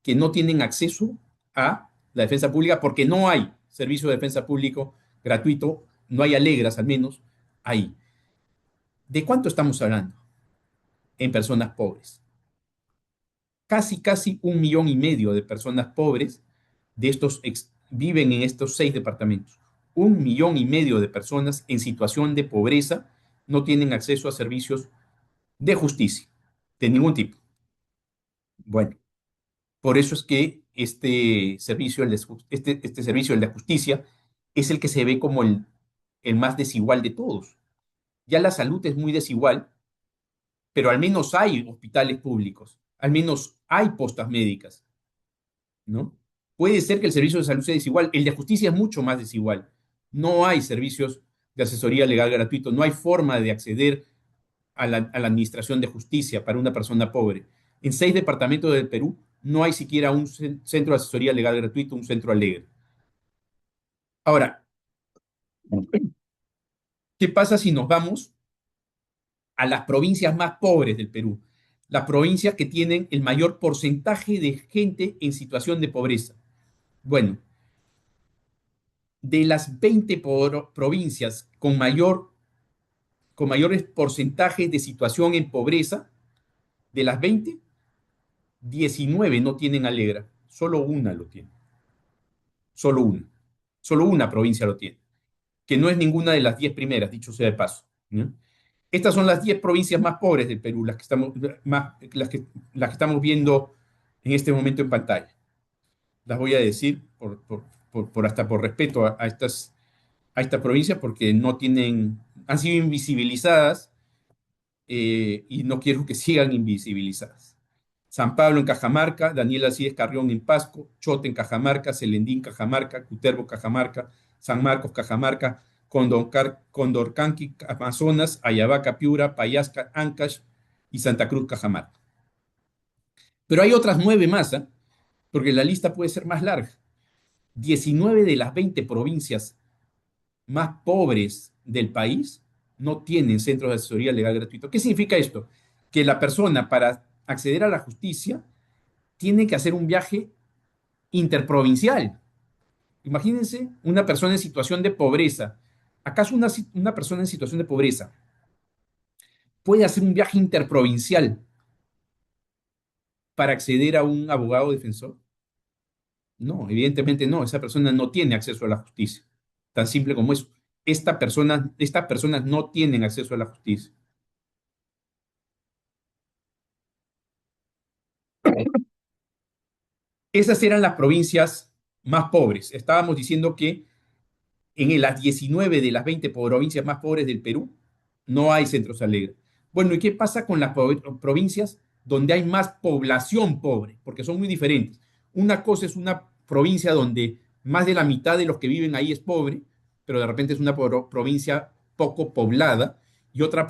que no tienen acceso a la defensa pública porque no hay servicio de defensa público gratuito, no hay alegras al menos ahí. ¿De cuánto estamos hablando en personas pobres? Casi 1,5 millones de personas pobres de viven en estos 6 departamentos. 1,5 millones de personas en situación de pobreza no tienen acceso a servicios de justicia de ningún tipo. Bueno, por eso es que este servicio, el de justicia, es el que se ve como el más desigual de todos. Ya la salud es muy desigual, pero al menos hay hospitales públicos, al menos hay postas médicas, ¿no? Puede ser que el servicio de salud sea desigual, el de justicia es mucho más desigual. No hay servicios de asesoría legal gratuito, no hay forma de acceder a la administración de justicia para una persona pobre. En 6 departamentos del Perú no hay siquiera un centro de asesoría legal gratuito, un centro alegre. Ahora, ¿qué pasa si nos vamos a las provincias más pobres del Perú? Las provincias que tienen el mayor porcentaje de gente en situación de pobreza. Bueno, de las 20 provincias con mayores porcentajes de situación en pobreza, de las 20, 19 no tienen Alegra, solo una lo tiene, solo una, solo una provincia lo tiene, que no es ninguna de las 10 primeras, dicho sea de paso. ¿No? Estas son las 10 provincias más pobres del Perú, las que estamos viendo en este momento en pantalla. Las voy a decir hasta por respeto a estas provincias porque han sido invisibilizadas y no quiero que sigan invisibilizadas. San Pablo en Cajamarca, Daniel Alcides Carrión en Pasco, Chote en Cajamarca, Celendín Cajamarca, Cutervo Cajamarca, San Marcos Cajamarca, Condorcanqui Amazonas, Ayabaca Piura, Payasca Ancash y Santa Cruz Cajamarca. Pero hay otras 9 más, ¿eh? Porque la lista puede ser más larga. 19 de las 20 provincias más pobres del país no tienen centros de asesoría legal gratuito. ¿Qué significa esto? Que la persona para acceder a la justicia tiene que hacer un viaje interprovincial. Imagínense una persona en situación de pobreza. ¿Acaso una persona en situación de pobreza puede hacer un viaje interprovincial para acceder a un abogado defensor? No, evidentemente no. Esa persona no tiene acceso a la justicia. Tan simple como eso. Estas personas no tienen acceso a la justicia. Esas eran las provincias más pobres. Estábamos diciendo que en las 19 de las 20 provincias más pobres del Perú no hay centros alegres. Bueno, ¿y qué pasa con las provincias donde hay más población pobre? Porque son muy diferentes. Una cosa es una provincia donde más de la mitad de los que viven ahí es pobre, pero de repente es una provincia poco poblada, y otra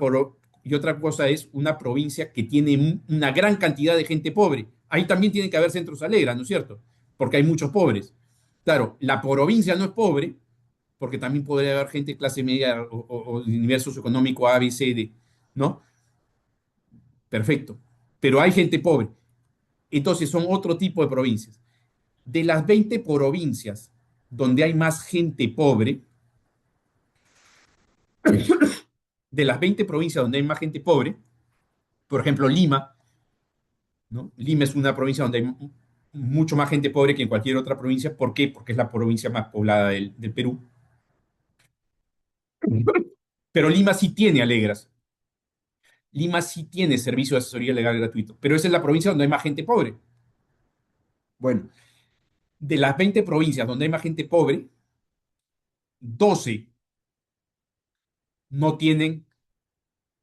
cosa es una provincia que tiene una gran cantidad de gente pobre. Ahí también tiene que haber centros alegres, ¿no es cierto? Porque hay muchos pobres. Claro, la provincia no es pobre, porque también podría haber gente de clase media o de nivel socioeconómico A, B, C, D, ¿no? Perfecto. Pero hay gente pobre. Entonces son otro tipo de provincias. De las 20 provincias donde hay más gente pobre, de las 20 provincias donde hay más gente pobre, por ejemplo, Lima, ¿no? Lima es una provincia donde hay mucho más gente pobre que en cualquier otra provincia. ¿Por qué? Porque es la provincia más poblada del Perú. Pero Lima sí tiene Alegras. Lima sí tiene servicio de asesoría legal gratuito, pero esa es la provincia donde hay más gente pobre. Bueno, de las 20 provincias donde hay más gente pobre, 12 no tienen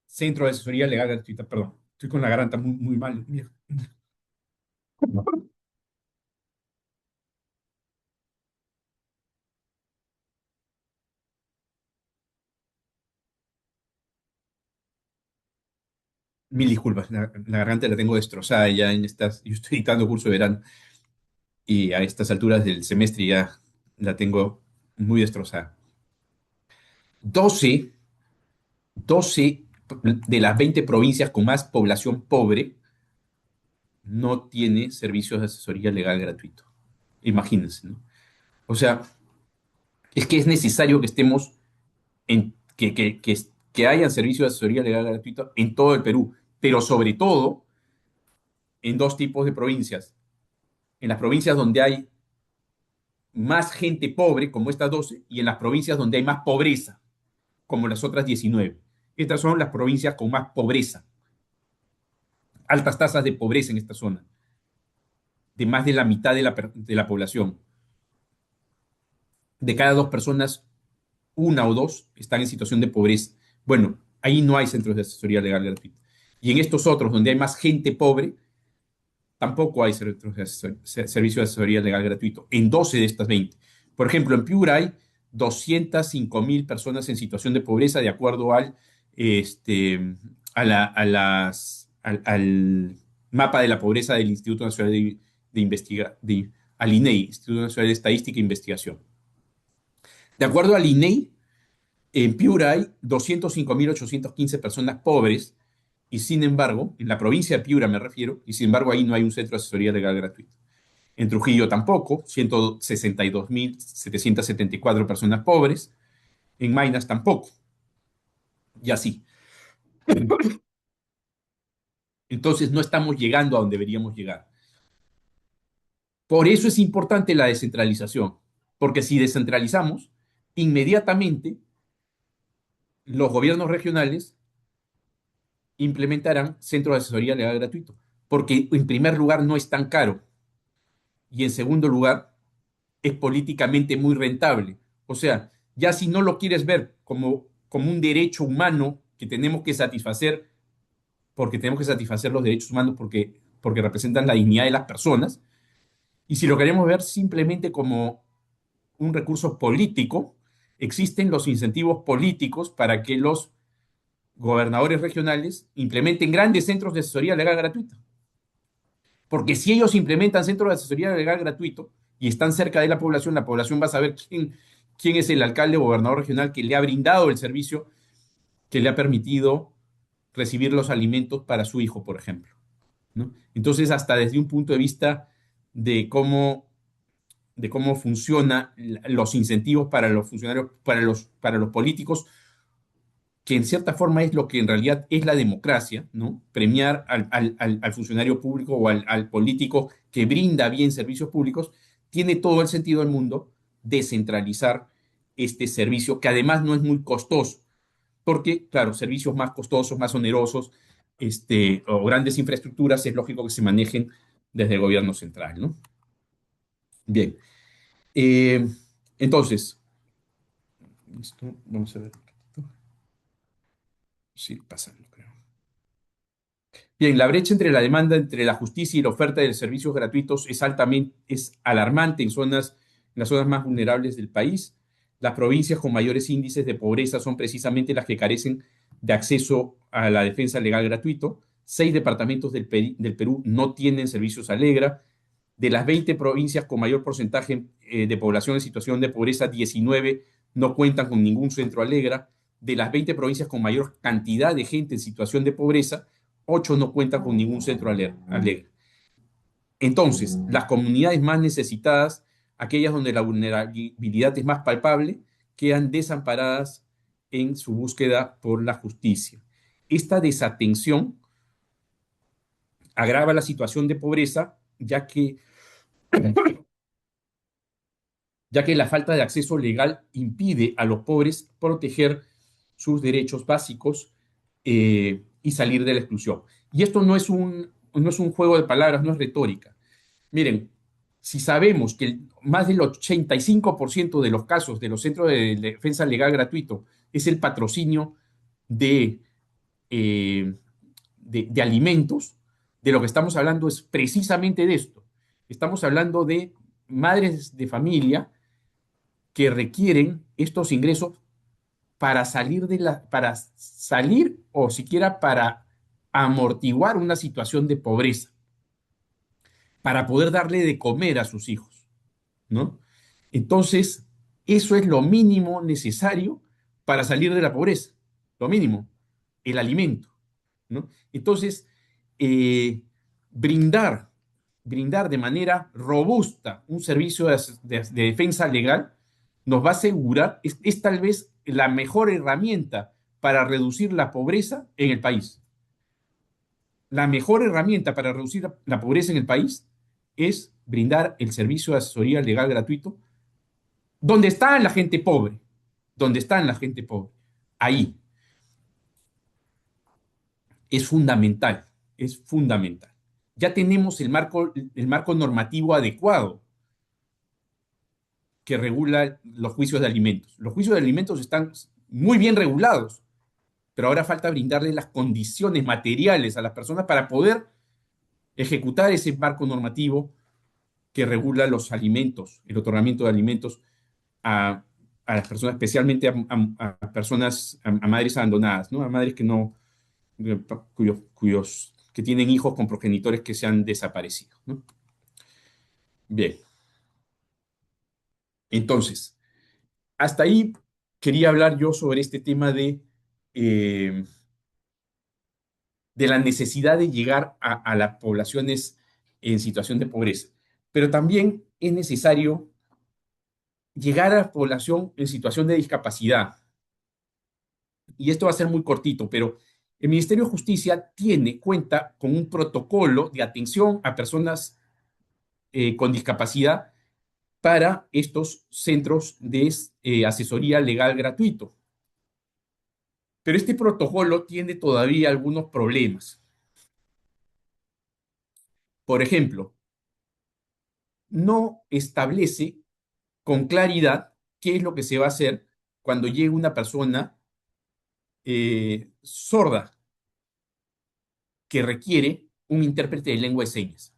centro de asesoría legal gratuita. Perdón, estoy con la garganta muy, muy mal. Mira. Mil disculpas, la garganta la tengo destrozada ya en estas. Yo estoy dictando curso de verano y a estas alturas del semestre ya la tengo muy destrozada. 12, 12 de las 20 provincias con más población pobre no tiene servicios de asesoría legal gratuito. Imagínense, ¿no? O sea, es que es necesario que estemos que hayan servicios de asesoría legal gratuito en todo el Perú, pero sobre todo en dos tipos de provincias. En las provincias donde hay más gente pobre, como estas 12, y en las provincias donde hay más pobreza, como las otras 19. Estas son las provincias con más pobreza, altas tasas de pobreza en esta zona, de más de la mitad de la población. De cada dos personas, una o dos están en situación de pobreza. Bueno, ahí no hay centros de asesoría legal gratuita. Y en estos otros, donde hay más gente pobre, tampoco hay servicio de asesoría legal gratuito. En 12 de estas 20. Por ejemplo, en Piura hay 205.000 personas en situación de pobreza, de acuerdo este, al mapa de la pobreza del Instituto Nacional al INEI, Instituto Nacional de Estadística e Investigación. De acuerdo al INEI, en Piura hay 205.815 personas pobres y sin embargo, en la provincia de Piura me refiero, y sin embargo ahí no hay un centro de asesoría legal gratuito. En Trujillo tampoco, 162.774 personas pobres. En Maynas tampoco, y así. Entonces no estamos llegando a donde deberíamos llegar. Por eso es importante la descentralización, porque si descentralizamos, inmediatamente los gobiernos regionales implementarán centros de asesoría legal gratuito, porque en primer lugar no es tan caro y en segundo lugar es políticamente muy rentable. O sea, ya si no lo quieres ver como un derecho humano que tenemos que satisfacer, porque tenemos que satisfacer los derechos humanos porque representan la dignidad de las personas, y si lo queremos ver simplemente como un recurso político, existen los incentivos políticos para que los gobernadores regionales implementen grandes centros de asesoría legal gratuita. Porque si ellos implementan centros de asesoría legal gratuito y están cerca de la población va a saber quién es el alcalde o gobernador regional que le ha brindado el servicio que le ha permitido recibir los alimentos para su hijo, por ejemplo, ¿no? Entonces, hasta desde un punto de vista de cómo funcionan los incentivos para los funcionarios, para los políticos, que en cierta forma es lo que en realidad es la democracia, ¿no? Premiar al funcionario público o al político que brinda bien servicios públicos, tiene todo el sentido del mundo descentralizar este servicio, que además no es muy costoso, porque, claro, servicios más costosos, más onerosos, o grandes infraestructuras, es lógico que se manejen desde el gobierno central, ¿no? Bien. Eh, entonces, vamos a ver. Sí, pasando, creo. Bien, la brecha entre la demanda entre la justicia y la oferta de servicios gratuitos es alarmante en las zonas más vulnerables del país. Las provincias con mayores índices de pobreza son precisamente las que carecen de acceso a la defensa legal gratuito. 6 departamentos del Perú no tienen servicios Alegra. De las 20 provincias con mayor porcentaje de población en situación de pobreza, 19 no cuentan con ningún centro Alegra. De las 20 provincias con mayor cantidad de gente en situación de pobreza, 8 no cuentan con ningún centro Alegra. Entonces, las comunidades más necesitadas, aquellas donde la vulnerabilidad es más palpable, quedan desamparadas en su búsqueda por la justicia. Esta desatención agrava la situación de pobreza, ya que ya que la falta de acceso legal impide a los pobres proteger sus derechos básicos y salir de la exclusión. Y esto no es un juego de palabras, no es retórica. Miren, si sabemos que más del 85% de los casos de los centros de defensa legal gratuito es el patrocinio de, eh, de alimentos, de lo que estamos hablando es precisamente de esto. Estamos hablando de madres de familia que requieren estos ingresos para salir o siquiera para amortiguar una situación de pobreza, para poder darle de comer a sus hijos, ¿no? Entonces, eso es lo mínimo necesario para salir de la pobreza, lo mínimo, el alimento, ¿no? Entonces, eh, brindar, brindar de manera robusta un servicio de defensa legal nos va a asegurar, es tal vez la mejor herramienta para reducir la pobreza en el país. La mejor herramienta para reducir la pobreza en el país es brindar el servicio de asesoría legal gratuito donde está la gente pobre, donde está la gente pobre. Ahí es fundamental, es fundamental. Ya tenemos el marco normativo adecuado que regula los juicios de alimentos. Los juicios de alimentos están muy bien regulados, pero ahora falta brindarle las condiciones materiales a las personas para poder ejecutar ese marco normativo que regula los alimentos, el otorgamiento de alimentos a las personas, especialmente a personas, a madres abandonadas, ¿no? A madres que no, que tienen hijos con progenitores que se han desaparecido, ¿no? Bien, entonces, hasta ahí quería hablar yo sobre este tema eh, de la necesidad de llegar a las poblaciones en situación de pobreza, pero también es necesario llegar a la población en situación de discapacidad. Y esto va a ser muy cortito, pero el Ministerio de Justicia cuenta con un protocolo de atención a personas con discapacidad para estos centros de asesoría legal gratuito. Pero este protocolo tiene todavía algunos problemas. Por ejemplo, no establece con claridad qué es lo que se va a hacer cuando llegue una persona sorda que requiere un intérprete de lengua de señas.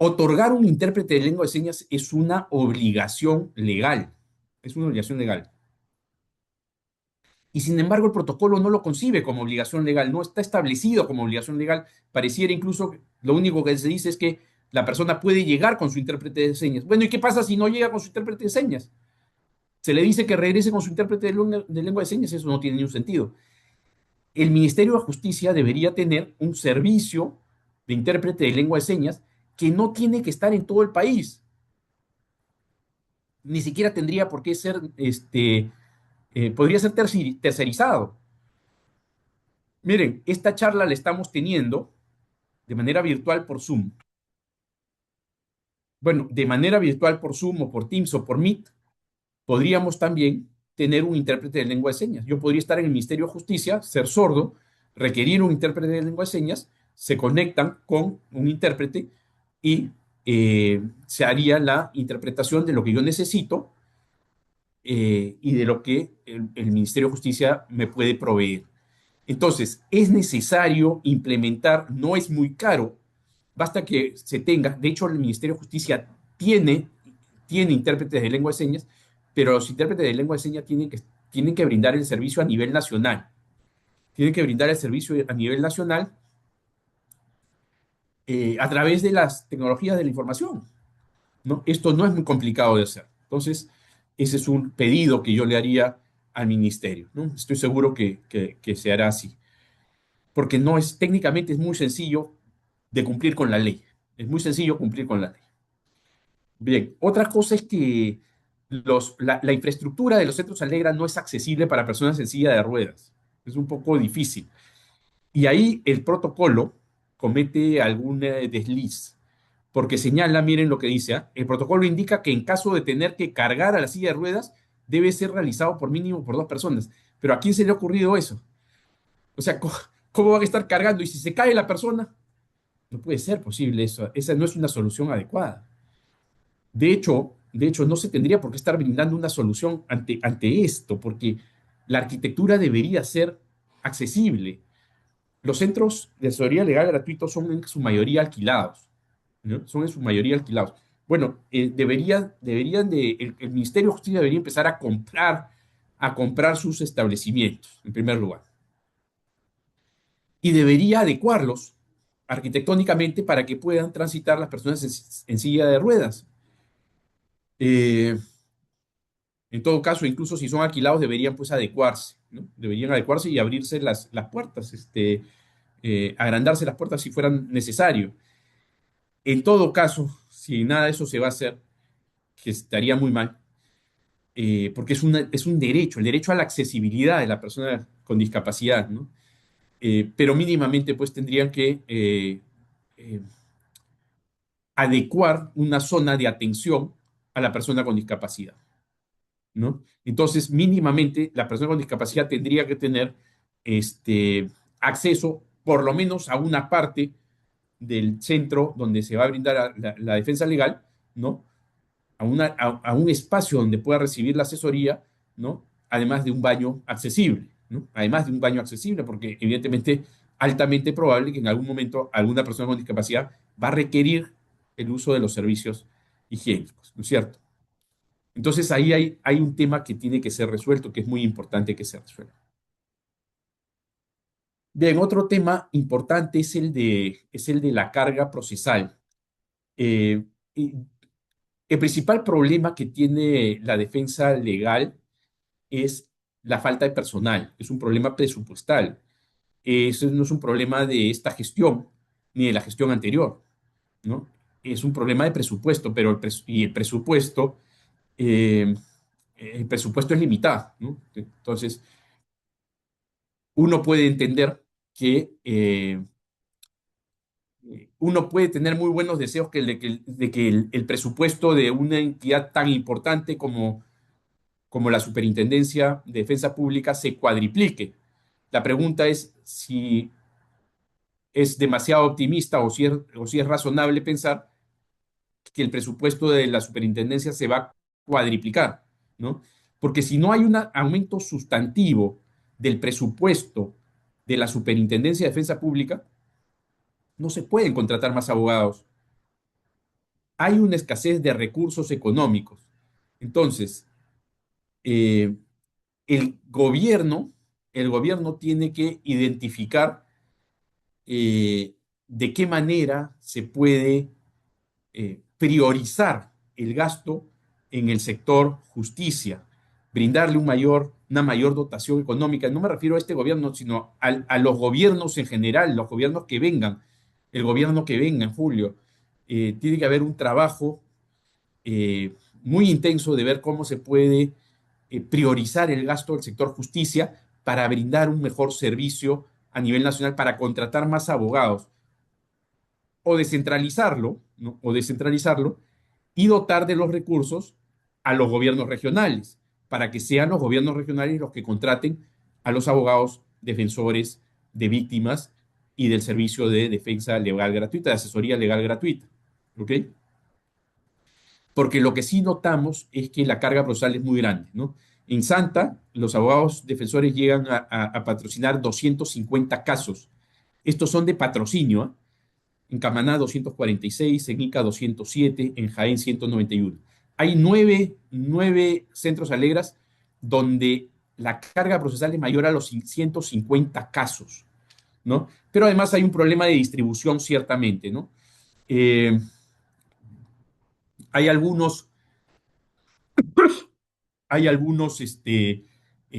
Otorgar un intérprete de lengua de señas es una obligación legal. Es una obligación legal. Y sin embargo, el protocolo no lo concibe como obligación legal, no está establecido como obligación legal. Pareciera incluso que lo único que se dice es que la persona puede llegar con su intérprete de señas. Bueno, ¿y qué pasa si no llega con su intérprete de señas? Se le dice que regrese con su intérprete de lengua de señas, eso no tiene ningún sentido. El Ministerio de Justicia debería tener un servicio de intérprete de lengua de señas que no tiene que estar en todo el país. Ni siquiera tendría por qué ser, podría ser tercerizado. Miren, esta charla la estamos teniendo de manera virtual por Zoom. Bueno, de manera virtual por Zoom o por Teams o por Meet, podríamos también tener un intérprete de lengua de señas. Yo podría estar en el Ministerio de Justicia, ser sordo, requerir un intérprete de lengua de señas, se conectan con un intérprete y se haría la interpretación de lo que yo necesito y de lo que el Ministerio de Justicia me puede proveer. Entonces, es necesario implementar, no es muy caro, basta que se tenga, de hecho el Ministerio de Justicia tiene intérpretes de lengua de señas, pero los intérpretes de lengua de señas tienen que brindar el servicio a nivel nacional. Tienen que brindar el servicio a nivel nacional a través de las tecnologías de la información, ¿no? Esto no es muy complicado de hacer. Entonces, ese es un pedido que yo le haría al ministerio, ¿no? Estoy seguro que se hará así, porque no es, técnicamente es muy sencillo de cumplir con la ley. Es muy sencillo cumplir con la ley. Bien, otra cosa es que la infraestructura de los centros Alegra no es accesible para personas en silla de ruedas. Es un poco difícil. Y ahí el protocolo comete algún desliz, porque señala, miren lo que dice, ¿ah? El protocolo indica que en caso de tener que cargar a la silla de ruedas, debe ser realizado por mínimo por dos personas. Pero ¿a quién se le ha ocurrido eso? O sea, ¿cómo van a estar cargando? Y si se cae la persona, no puede ser posible eso. Esa no es una solución adecuada. De hecho, no se tendría por qué estar brindando una solución ante esto, porque la arquitectura debería ser accesible. Los centros de asesoría legal gratuitos son en su mayoría alquilados, ¿no? Son en su mayoría alquilados. Bueno, el Ministerio de Justicia debería empezar a comprar sus establecimientos, en primer lugar, y debería adecuarlos arquitectónicamente para que puedan transitar las personas en silla de ruedas. Eh, En todo caso, incluso si son alquilados, deberían pues adecuarse, ¿no? Deberían adecuarse y abrirse las puertas, agrandarse las puertas si fueran necesario. En todo caso, si nada de eso se va a hacer, que estaría muy mal, porque es un derecho, el derecho a la accesibilidad de la persona con discapacidad, ¿no? Pero mínimamente pues tendrían que eh, adecuar una zona de atención a la persona con discapacidad, ¿no? Entonces, mínimamente, la persona con discapacidad tendría que tener acceso por lo menos a una parte del centro donde se va a brindar la defensa legal, ¿no? A un espacio donde pueda recibir la asesoría, ¿no? Además de un baño accesible, ¿no? Además de un baño accesible, porque evidentemente altamente probable que en algún momento alguna persona con discapacidad va a requerir el uso de los servicios higiénicos, ¿no es cierto? Entonces ahí hay un tema que tiene que ser resuelto, que es muy importante que se resuelva. Bien, otro tema importante es el de la carga procesal. Eh, y el principal problema que tiene la defensa legal es la falta de personal, es un problema presupuestal. Eso no es un problema de esta gestión ni de la gestión anterior, ¿no? Es un problema de presupuesto, pero eh, el presupuesto es limitado, ¿no? Entonces, uno puede entender que uno puede tener muy buenos deseos de que el presupuesto de una entidad tan importante como la Superintendencia de Defensa Pública se cuadriplique. La pregunta es si es demasiado optimista o si es razonable pensar que el presupuesto de la superintendencia se va a cuadriplicar, ¿no? Porque si no hay un aumento sustantivo del presupuesto de la Superintendencia de Defensa Pública, no se pueden contratar más abogados. Hay una escasez de recursos económicos. Entonces, eh, el gobierno, el gobierno tiene que identificar de qué manera se puede priorizar el gasto en el sector justicia, brindarle una mayor dotación económica. No me refiero a este gobierno, sino a los gobiernos en general, los gobiernos que vengan, el gobierno que venga en julio. Tiene que haber un trabajo muy intenso de ver cómo se puede priorizar el gasto del sector justicia para brindar un mejor servicio a nivel nacional, para contratar más abogados o descentralizarlo, ¿no? O descentralizarlo y dotar de los recursos a los gobiernos regionales, para que sean los gobiernos regionales los que contraten a los abogados defensores de víctimas y del servicio de defensa legal gratuita, de asesoría legal gratuita. ¿Ok? Porque lo que sí notamos es que la carga procesal es muy grande, ¿no? En Santa, los abogados defensores llegan a patrocinar 250 casos. Estos son de patrocinio, ¿eh? En Camaná 246, en Ica 207, en Jaén 191. Hay nueve centros alegras donde la carga procesal es mayor a los 150 casos, ¿no? Pero además hay un problema de distribución, ciertamente, ¿no? Eh, hay algunos hay algunos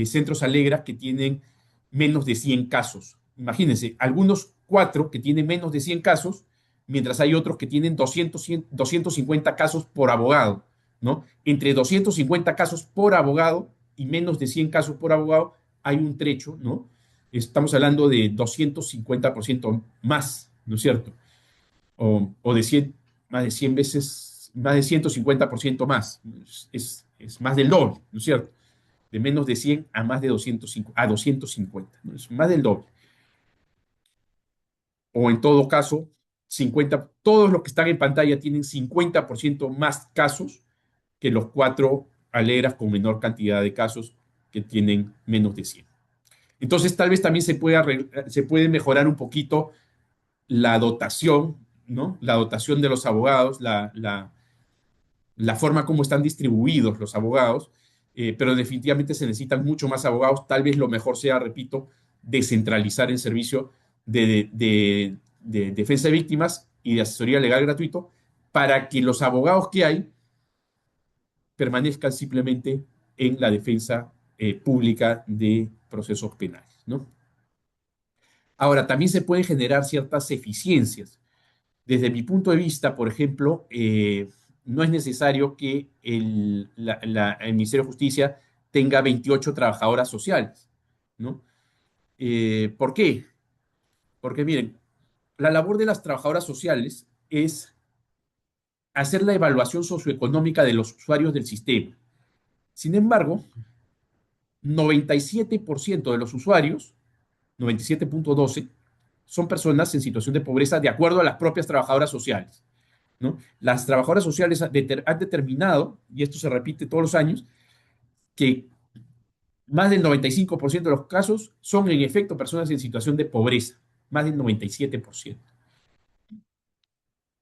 centros alegras que tienen menos de 100 casos. Imagínense, algunos cuatro que tienen menos de 100 casos, mientras hay otros que tienen 250 casos por abogado, ¿no? Entre 250 casos por abogado y menos de 100 casos por abogado hay un trecho, ¿no? Estamos hablando de 250% más, ¿no es cierto? O de 100, más de 100 veces, más de 150% más. Es más del doble, ¿no es cierto? De menos de 100 a más de 250, a 250, ¿no? Es más del doble. O en todo caso, 50, todos los que están en pantalla tienen 50% más casos que los cuatro aleras con menor cantidad de casos que tienen menos de 100. Entonces, tal vez también se puede mejorar un poquito la dotación, ¿no? La dotación de los abogados, la forma como están distribuidos los abogados, pero definitivamente se necesitan mucho más abogados. Tal vez lo mejor sea, repito, descentralizar el servicio de defensa de víctimas y de asesoría legal gratuito para que los abogados que hay permanezcan simplemente en la defensa pública de procesos penales, ¿no? Ahora, también se pueden generar ciertas eficiencias. Desde mi punto de vista, por ejemplo, no es necesario que el Ministerio de Justicia tenga 28 trabajadoras sociales, ¿no? ¿Por qué? Porque miren, la labor de las trabajadoras sociales es hacer la evaluación socioeconómica de los usuarios del sistema. Sin embargo, 97% de los usuarios, 97,12, son personas en situación de pobreza de acuerdo a las propias trabajadoras sociales, ¿no? Las trabajadoras sociales han determinado, y esto se repite todos los años, que más del 95% de los casos son en efecto personas en situación de pobreza, más del 97%.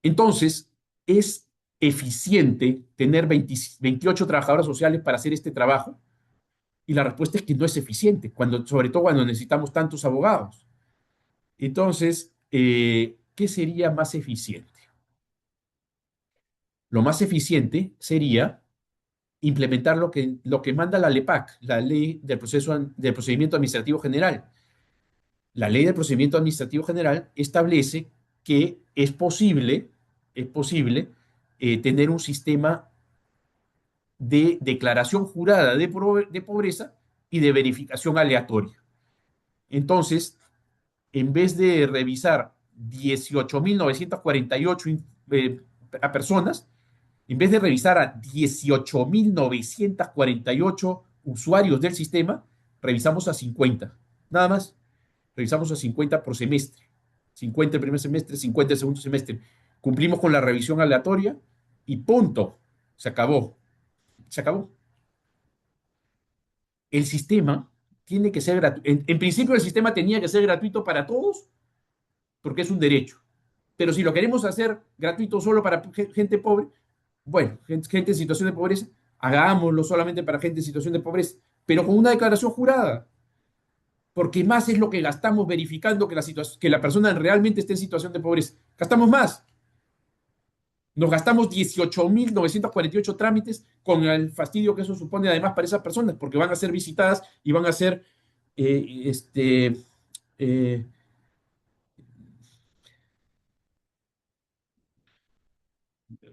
Entonces, es eficiente tener 28 trabajadoras sociales para hacer este trabajo, y la respuesta es que no es eficiente, sobre todo cuando necesitamos tantos abogados. Entonces, ¿qué sería más eficiente? Lo más eficiente sería implementar lo que manda la LEPAC, la Ley del Procedimiento Administrativo General. La Ley del Procedimiento Administrativo General establece que es posible tener un sistema de declaración jurada de pobreza y de verificación aleatoria. Entonces, en vez de revisar 18.948 a personas, en vez de revisar a 18.948 usuarios del sistema, revisamos a 50. Nada más. Revisamos a 50 por semestre. 50 el primer semestre, 50 el segundo semestre. Cumplimos con la revisión aleatoria y punto. Se acabó. Se acabó. El sistema tiene que ser gratuito. En principio, el sistema tenía que ser gratuito para todos porque es un derecho. Pero si lo queremos hacer gratuito solo para gente pobre, bueno, gente en situación de pobreza, hagámoslo solamente para gente en situación de pobreza, pero con una declaración jurada, porque más es lo que gastamos verificando que la persona realmente esté en situación de pobreza. Gastamos más. Nos gastamos 18.948 trámites con el fastidio que eso supone además para esas personas, porque van a ser visitadas y van a ser, eh, este, eh,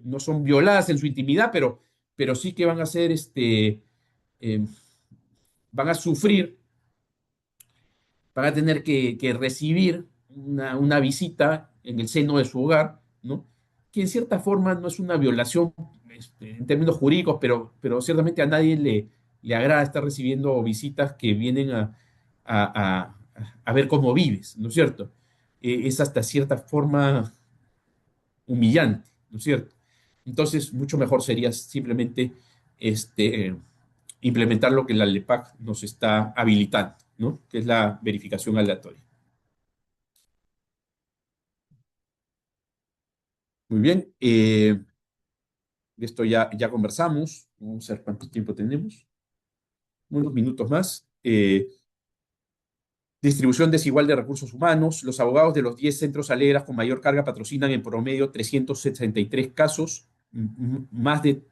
no son violadas en su intimidad, pero sí que van a ser, eh, van a sufrir, van a tener que recibir una visita en el seno de su hogar, ¿no? Que en cierta forma no es una violación en términos jurídicos, pero ciertamente a nadie le agrada estar recibiendo visitas que vienen a, a- a ver cómo vives, ¿no es cierto? Es hasta cierta forma humillante, ¿no es cierto? Entonces, mucho mejor sería simplemente implementar lo que la LEPAC nos está habilitando, ¿no? Que es la verificación aleatoria. Muy bien, de esto ya conversamos. Vamos a ver cuánto tiempo tenemos. Unos minutos más. Distribución desigual de recursos humanos. Los abogados de los 10 centros aleras con mayor carga patrocinan en promedio 363 casos, más de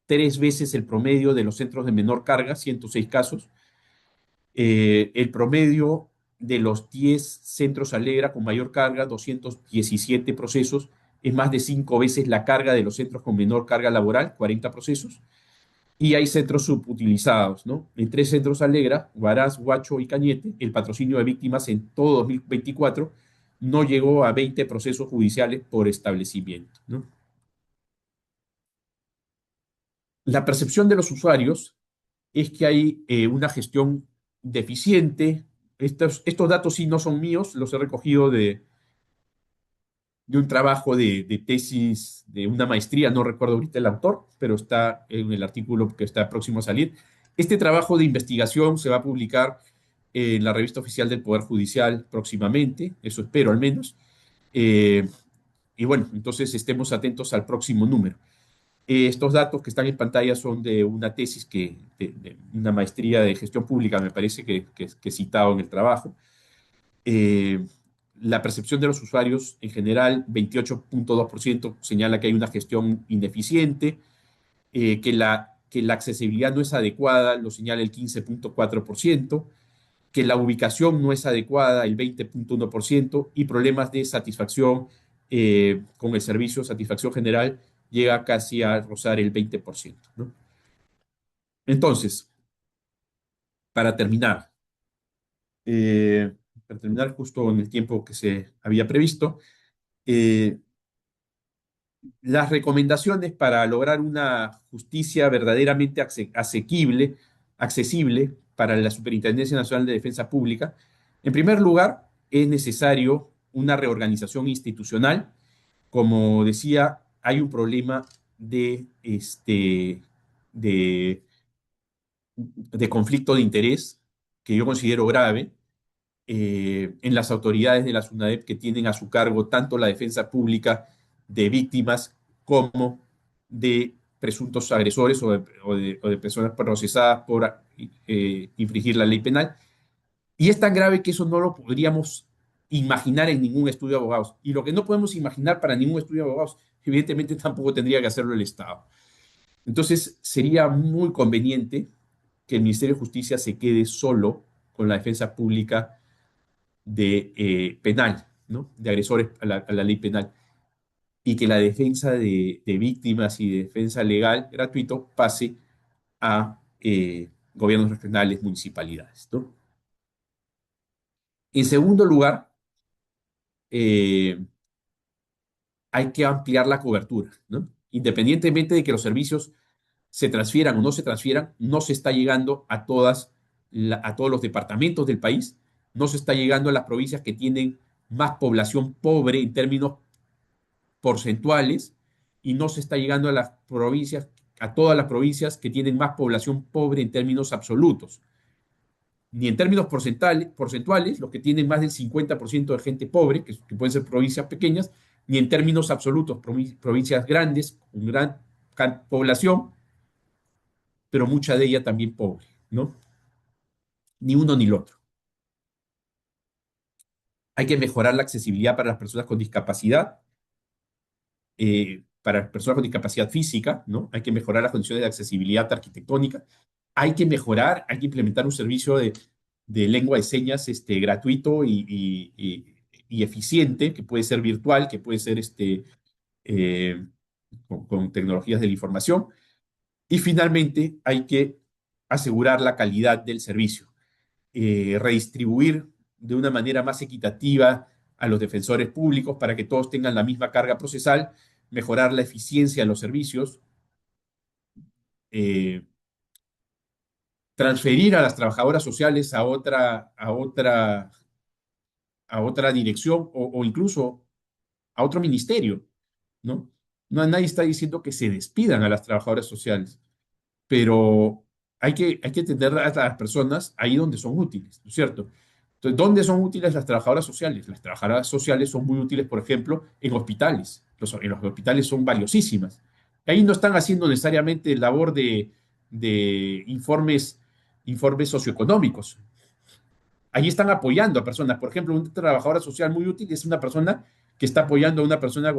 3 veces el promedio de los centros de menor carga, 106 casos. El promedio de los 10 centros Alegra con mayor carga, 217 procesos, es más de 5 veces la carga de los centros con menor carga laboral, 40 procesos. Y hay centros subutilizados, ¿no? En 3 centros Alegra, Huaraz, Huacho y Cañete, el patrocinio de víctimas en todo 2024 no llegó a 20 procesos judiciales por establecimiento, ¿no? La percepción de los usuarios es que hay una gestión deficiente. Estos datos sí no son míos, los he recogido de un trabajo de tesis, de una maestría, no recuerdo ahorita el autor, pero está en el artículo que está próximo a salir. Este trabajo de investigación se va a publicar en la revista oficial del Poder Judicial próximamente, eso espero al menos. Eh, y bueno, entonces estemos atentos al próximo número. Estos datos que están en pantalla son de una tesis de una maestría de gestión pública, me parece que he citado en el trabajo. Eh, la percepción de los usuarios en general, 28.2% señala que hay una gestión ineficiente, que la accesibilidad no es adecuada, lo señala el 15.4%, que la ubicación no es adecuada, el 20.1%, y problemas de satisfacción con el servicio, satisfacción general, llega casi a rozar el 20%, ¿no? Entonces, para terminar, eh, para terminar justo en el tiempo que se había previsto, eh, las recomendaciones para lograr una justicia verdaderamente asequible, accesible para la Superintendencia Nacional de Defensa Pública. En primer lugar, es necesario una reorganización institucional. Como decía, hay un problema de, de conflicto de interés que yo considero grave en las autoridades de la SUNADEP que tienen a su cargo tanto la defensa pública de víctimas como de presuntos agresores o de personas procesadas por infringir la ley penal. Y es tan grave que eso no lo podríamos imaginar en ningún estudio de abogados. Y lo que no podemos imaginar para ningún estudio de abogados, evidentemente tampoco tendría que hacerlo el Estado. Entonces, sería muy conveniente que el Ministerio de Justicia se quede solo con la defensa pública de penal, ¿no? De agresores a la ley penal, y que la defensa de víctimas y de defensa legal gratuito pase a gobiernos regionales, municipalidades, ¿no? En segundo lugar, eh, hay que ampliar la cobertura, ¿no? Independientemente de que los servicios se transfieran o no se transfieran, no se está llegando a todos los departamentos del país, no se está llegando a las provincias que tienen más población pobre en términos porcentuales, y no se está llegando a las provincias, a todas las provincias que tienen más población pobre en términos absolutos, ni en términos porcentuales, los que tienen más del 50% de gente pobre, que pueden ser provincias pequeñas, ni en términos absolutos, provincias grandes, con gran población, pero mucha de ella también pobre, ¿no? Ni uno ni el otro. Hay que mejorar la accesibilidad para las personas con discapacidad, para personas con discapacidad física, ¿no? Hay que mejorar las condiciones de accesibilidad arquitectónica. Hay que mejorar, hay que implementar un servicio de lengua de señas gratuito y eficiente, que puede ser virtual, que puede ser eh, con tecnologías de la información. Y finalmente, hay que asegurar la calidad del servicio, redistribuir de una manera más equitativa a los defensores públicos para que todos tengan la misma carga procesal, mejorar la eficiencia de los servicios, eh, transferir a las trabajadoras sociales a otra dirección o incluso a otro ministerio, ¿no? Nadie está diciendo que se despidan a las trabajadoras sociales, pero hay que tener a las personas ahí donde son útiles, ¿no es cierto? Entonces, ¿dónde son útiles las trabajadoras sociales? Las trabajadoras sociales son muy útiles, por ejemplo, en hospitales. En los hospitales son valiosísimas. Ahí no están haciendo necesariamente labor de informes socioeconómicos. Ahí están apoyando a personas. Por ejemplo, una trabajadora social muy útil es una persona que está apoyando a una persona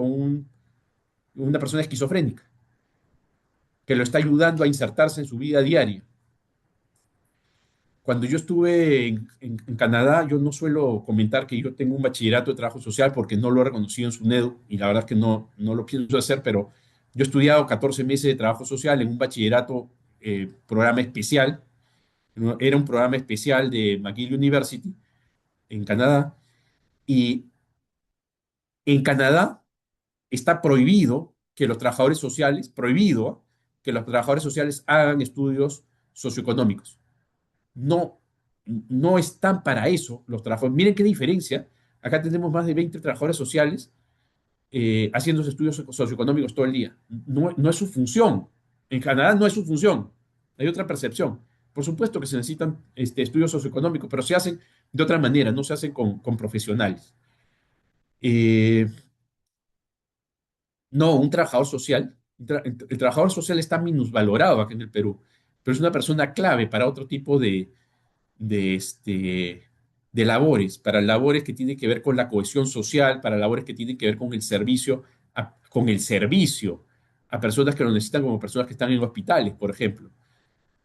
una persona esquizofrénica, que lo está ayudando a insertarse en su vida diaria. Cuando yo estuve en Canadá, yo no suelo comentar que yo tengo un bachillerato de trabajo social porque no lo he reconocido en SUNEDU, y la verdad es que no lo pienso hacer, pero yo he estudiado 14 meses de trabajo social en un bachillerato, programa especial, ¿no? Era un programa especial de McGill University en Canadá, y En Canadá está prohibido que los trabajadores sociales, prohibido que los trabajadores sociales hagan estudios socioeconómicos. No, no están para eso los trabajadores. Miren qué diferencia. Acá tenemos más de 20 trabajadores sociales haciendo estudios socioeconómicos todo el día. No, no es su función. En Canadá no es su función. Hay otra percepción. Por supuesto que se necesitan estudios socioeconómicos, pero se hacen de otra manera, no se hacen con profesionales. Eh, no, un trabajador social, el trabajador social está minusvalorado aquí en el Perú, pero es una persona clave para otro tipo de, este, de labores, para labores que tienen que ver con la cohesión social, para labores que tienen que ver con el servicio, con el servicio a personas que lo necesitan, como personas que están en hospitales, por ejemplo.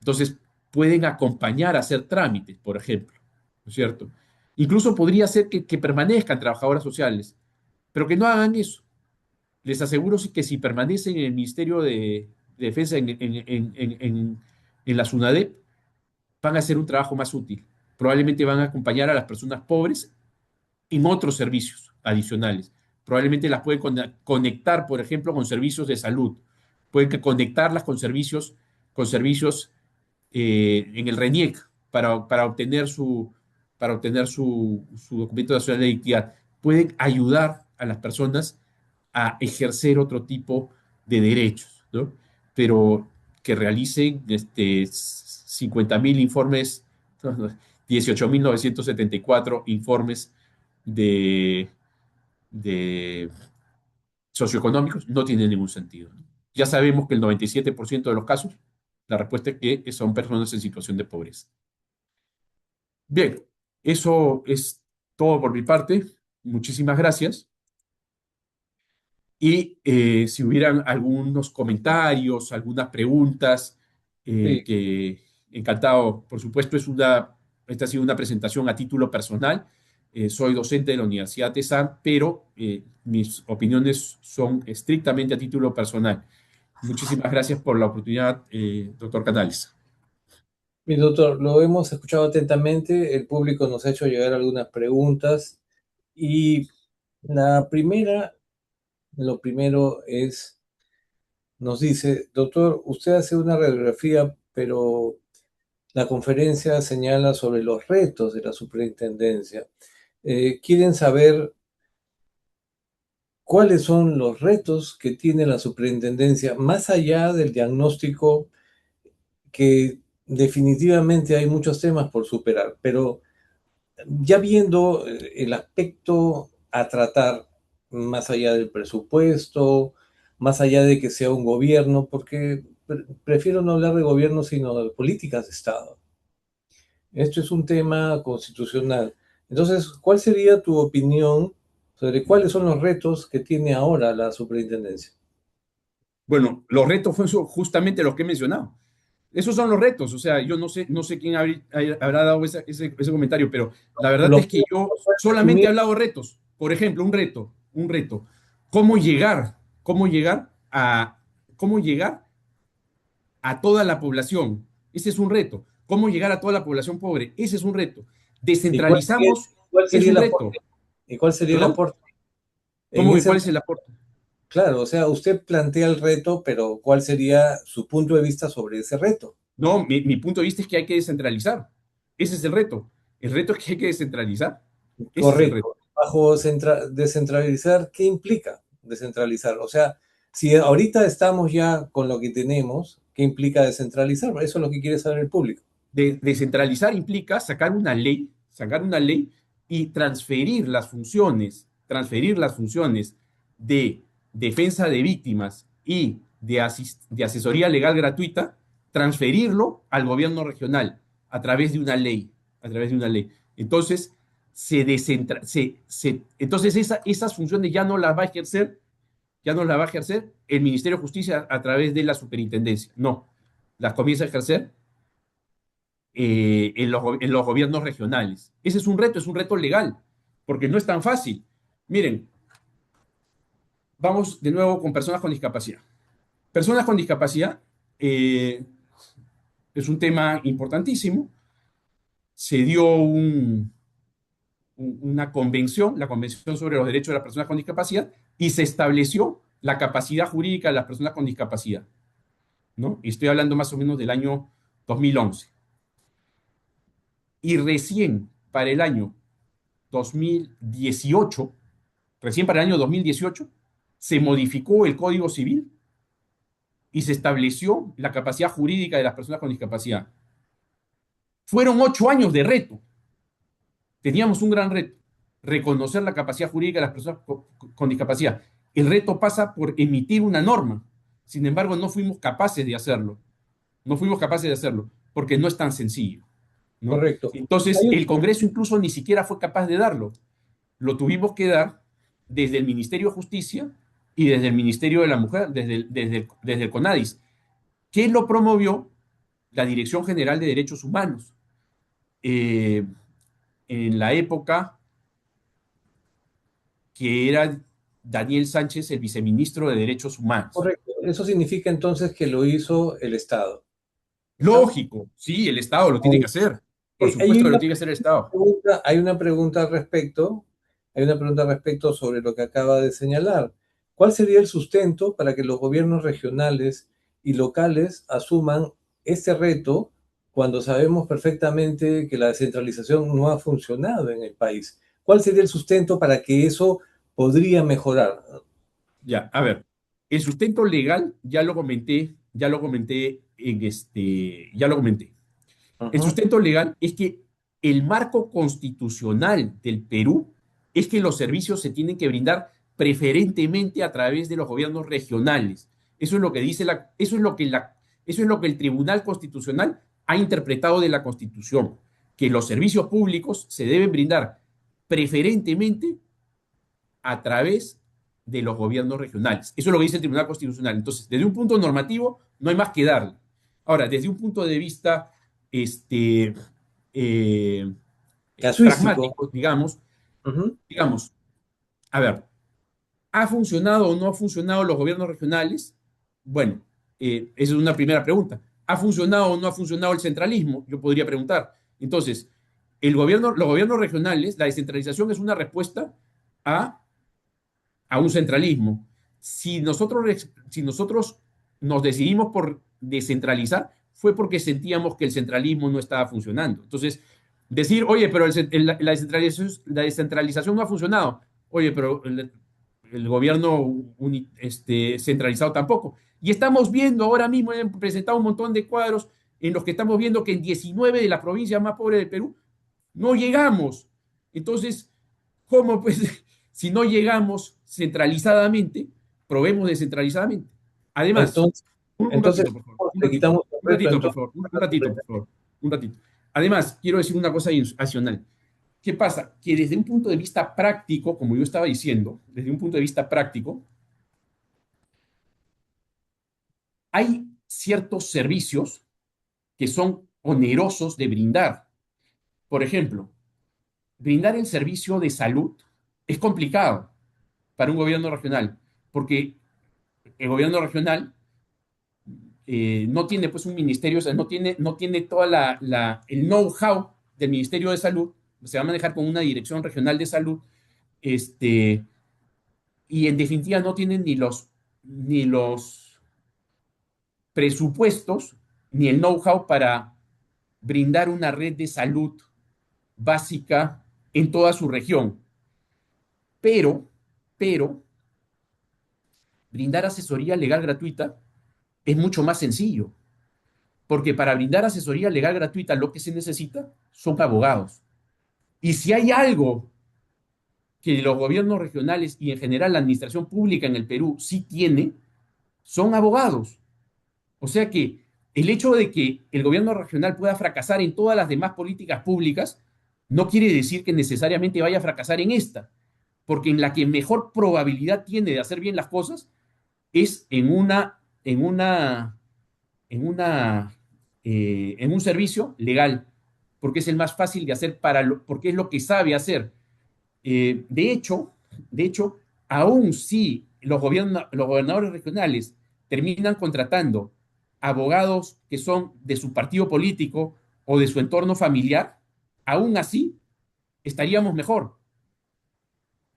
Entonces, pueden acompañar a hacer trámites, por ejemplo, ¿no es cierto? Incluso podría ser que permanezcan trabajadoras sociales, pero que no hagan eso. Les aseguro que si permanecen en el Ministerio de Defensa, en la SUNADEP, van a hacer un trabajo más útil. Probablemente van a acompañar a las personas pobres en otros servicios adicionales. Probablemente las pueden conectar, por ejemplo, con servicios de salud. Pueden conectarlas con servicios en el RENIEC para obtener su documento nacional de identidad. Pueden ayudar a las personas a ejercer otro tipo de derechos, ¿no? Pero que realicen 50.000 informes, 18.974 informes de, de socioeconómicos, no tiene ningún sentido, ¿no? Ya sabemos que el 97% de los casos, la respuesta es que son personas en situación de pobreza. Bien, eso es todo por mi parte. Muchísimas gracias. Y si hubieran algunos comentarios, algunas preguntas, Sí, que encantado, por supuesto, esta ha sido una presentación a título personal. Soy docente de la Universidad TESAN, pero mis opiniones son estrictamente a título personal. Muchísimas gracias por la oportunidad, doctor Canales. mi doctor, lo hemos escuchado atentamente, el público nos ha hecho llegar algunas preguntas y la primera, lo primero es, nos dice, doctor, usted hace una radiografía, pero la conferencia señala sobre los retos de la superintendencia. Quieren saber cuáles son los retos que tiene la superintendencia, más allá del diagnóstico que definitivamente hay muchos temas por superar, pero ya viendo el aspecto a tratar, más allá del presupuesto, más allá de que sea un gobierno, porque prefiero no hablar de gobierno, sino de políticas de Estado. Esto es un tema constitucional. Entonces, ¿cuál sería tu opinión sobre cuáles son los retos que tiene ahora la superintendencia? Bueno, los retos fueron justamente los que he mencionado. Esos son los retos, o sea, yo no sé quién habrá dado ese comentario, pero la verdad ¿Los es que yo puedes solamente he resumir? hablado de retos. Por ejemplo, un reto. ¿Cómo llegar, cómo llegar a, cómo llegar a toda la población? Ese es un reto. ¿Cómo llegar a toda la población pobre? Ese es un reto. ¿Y Descentralizamos, cuál es sería un el aporte? reto. ¿Y cuál sería el ¿Perdón? aporte? En ¿Cómo que ese, cuál es el aporte? claro, o sea, usted plantea el reto, pero ¿cuál sería su punto de vista sobre ese reto? No, mi punto de vista es que hay que descentralizar. Ese es el reto. El reto es que hay que descentralizar. Ese es el reto. Correcto. Bajo descentralizar, ¿qué implica descentralizar? O sea, si ahorita estamos ya con lo que tenemos, ¿qué implica descentralizar? Eso es lo que quiere saber el público. Descentralizar implica sacar una ley y transferir las funciones de defensa de víctimas y de asesoría legal gratuita, transferirlo al gobierno regional a través de una ley, a través de una ley. Entonces, entonces esas funciones ya no las va a ejercer el Ministerio de Justicia a través de la superintendencia. No, las comienza a ejercer en los gobiernos regionales. Ese es un reto legal, porque no es tan fácil. Miren, vamos de nuevo con personas con discapacidad. Personas con discapacidad eh, es un tema importantísimo. Se dio una convención, la Convención sobre los Derechos de las Personas con Discapacidad, y se estableció la capacidad jurídica de las personas con discapacidad, ¿no? Y estoy hablando más o menos del año 2011. Y recién para el año 2018, recién para el año 2018, se modificó el Código Civil y se estableció la capacidad jurídica de las personas con discapacidad. Fueron 8 años de reto. Teníamos un gran reto, reconocer la capacidad jurídica de las personas con discapacidad. El reto pasa por emitir una norma. Sin embargo, no fuimos capaces de hacerlo. No fuimos capaces de hacerlo porque no es tan sencillo, ¿no? Correcto. Entonces, Hay el Congreso incluso ni siquiera fue capaz de darlo. Lo tuvimos que dar desde el Ministerio de Justicia y desde el Ministerio de la Mujer, desde el CONADIS, que lo promovió la Dirección General de Derechos Humanos. Eh, en la época que era Daniel Sánchez, el viceministro de Derechos Humanos. correcto. Eso significa entonces que lo hizo el Estado. ¿Estamos? Lógico, sí, el Estado lo tiene que hacer. Por Hay supuesto que lo tiene que hacer el Estado. hay una pregunta al respecto, hay una pregunta al respecto sobre lo que acaba de señalar. ¿Cuál sería el sustento para que los gobiernos regionales y locales asuman este reto cuando sabemos perfectamente que la descentralización no ha funcionado en el país? ¿Cuál sería el sustento para que eso podría mejorar? Ya, a ver, el sustento legal ya lo comenté. El Ujú. sustento legal es que el marco constitucional del Perú es que los servicios se tienen que brindar preferentemente a través de los gobiernos regionales. Eso es lo que dice eso es lo que el Tribunal Constitucional ha interpretado de la Constitución, que los servicios públicos se deben brindar preferentemente a través de los gobiernos regionales. Eso es lo que dice el Tribunal Constitucional. Entonces, desde un punto normativo, no hay más que darle. Ahora, desde un punto de vista este, eh, Casuístico. pragmático, digamos, Ujú. digamos, a ver, ¿ha funcionado o no ha funcionado los gobiernos regionales? Bueno, esa es una primera pregunta. ¿Ha funcionado o no ha funcionado el centralismo? Yo podría preguntar. Entonces, los gobiernos regionales, la descentralización es una respuesta a un centralismo. Si nosotros nos decidimos por descentralizar, fue porque sentíamos que el centralismo no estaba funcionando. Entonces, decir, oye, pero la descentralización no ha funcionado. Oye, pero el gobierno centralizado tampoco. Y estamos viendo ahora mismo, han presentado un montón de cuadros en los que estamos viendo que en 19 de las provincias más pobres del Perú no llegamos. Entonces, ¿cómo pues si no llegamos centralizadamente, probemos descentralizadamente? Además, Entonces, un entonces, ratito, por favor, un le ratito, quitamos el un reto ratito, por entonces favor, un para ratito, por completar. favor, un ratito. Además, quiero decir una cosa adicional. ¿Qué pasa? Que desde un punto de vista práctico, como yo estaba diciendo, desde un punto de vista práctico, hay ciertos servicios que son onerosos de brindar. Por ejemplo, brindar el servicio de salud es complicado para un gobierno regional, porque el gobierno regional no tiene pues un ministerio, o sea, no tiene toda el know-how del Ministerio de Salud, se va a manejar con una dirección regional de salud, este, y en definitiva no tienen ni los presupuestos ni el know-how para brindar una red de salud básica en toda su región. Pero, pero, brindar asesoría legal gratuita es mucho más sencillo, porque para brindar asesoría legal gratuita lo que se necesita son abogados. Y si hay algo que los gobiernos regionales y en general la administración pública en el Perú sí tiene, son abogados. O sea que el hecho de que el gobierno regional pueda fracasar en todas las demás políticas públicas no quiere decir que necesariamente vaya a fracasar en esta, porque en la que mejor probabilidad tiene de hacer bien las cosas es en un servicio legal, porque es el más fácil de hacer porque es lo que sabe hacer. De hecho, aún si los gobernadores regionales terminan contratando abogados que son de su partido político o de su entorno familiar, aún así estaríamos mejor,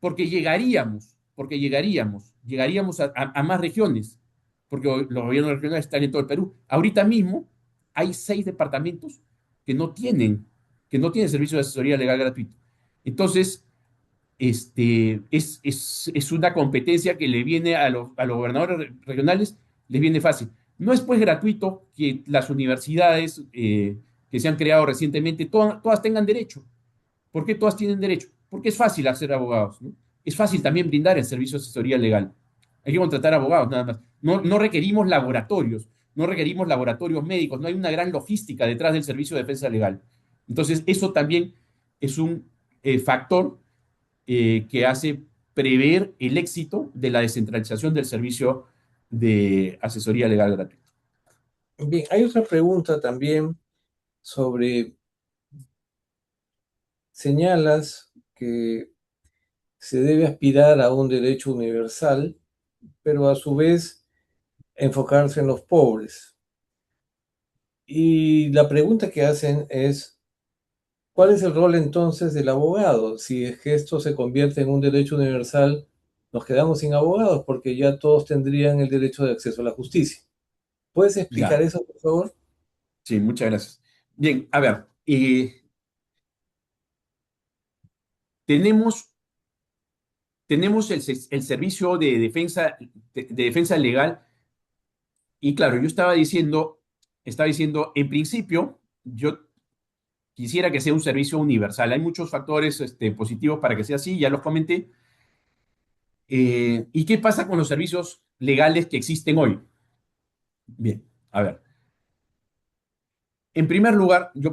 llegaríamos a más regiones, porque los gobiernos regionales están en todo el Perú. Ahorita mismo hay 6 departamentos que no tienen, que no tienen servicio de asesoría legal gratuito. Entonces, es una competencia que le viene a los gobernadores regionales, les viene fácil. No es pues gratuito que las universidades que se han creado recientemente todas tengan derecho. ¿Por qué todas tienen derecho? Porque es fácil hacer abogados, ¿no? Es fácil también brindar el servicio de asesoría legal. Hay que contratar abogados nada más. No requerimos laboratorios, no requerimos laboratorios médicos, no hay una gran logística detrás del servicio de defensa legal. Entonces, eso también es un factor que hace prever el éxito de la descentralización del servicio de asesoría legal gratuito. Bien, hay otra pregunta también sobre, señalas que se debe aspirar a un derecho universal, pero a su vez enfocarse en los pobres. Y la pregunta que hacen es, ¿cuál es el rol entonces del abogado? Si es que esto se convierte en un derecho universal, nos quedamos sin abogados porque ya todos tendrían el derecho de acceso a la justicia. ¿Puedes explicar Ya, eso, por favor? sí, muchas gracias. Bien, a ver, tenemos el servicio de defensa legal. Y claro, yo estaba diciendo, en principio, yo quisiera que sea un servicio universal. Hay muchos factores positivos para que sea así, ya los comenté. ¿Y qué pasa con los servicios legales que existen hoy? Bien, a ver. En primer lugar, yo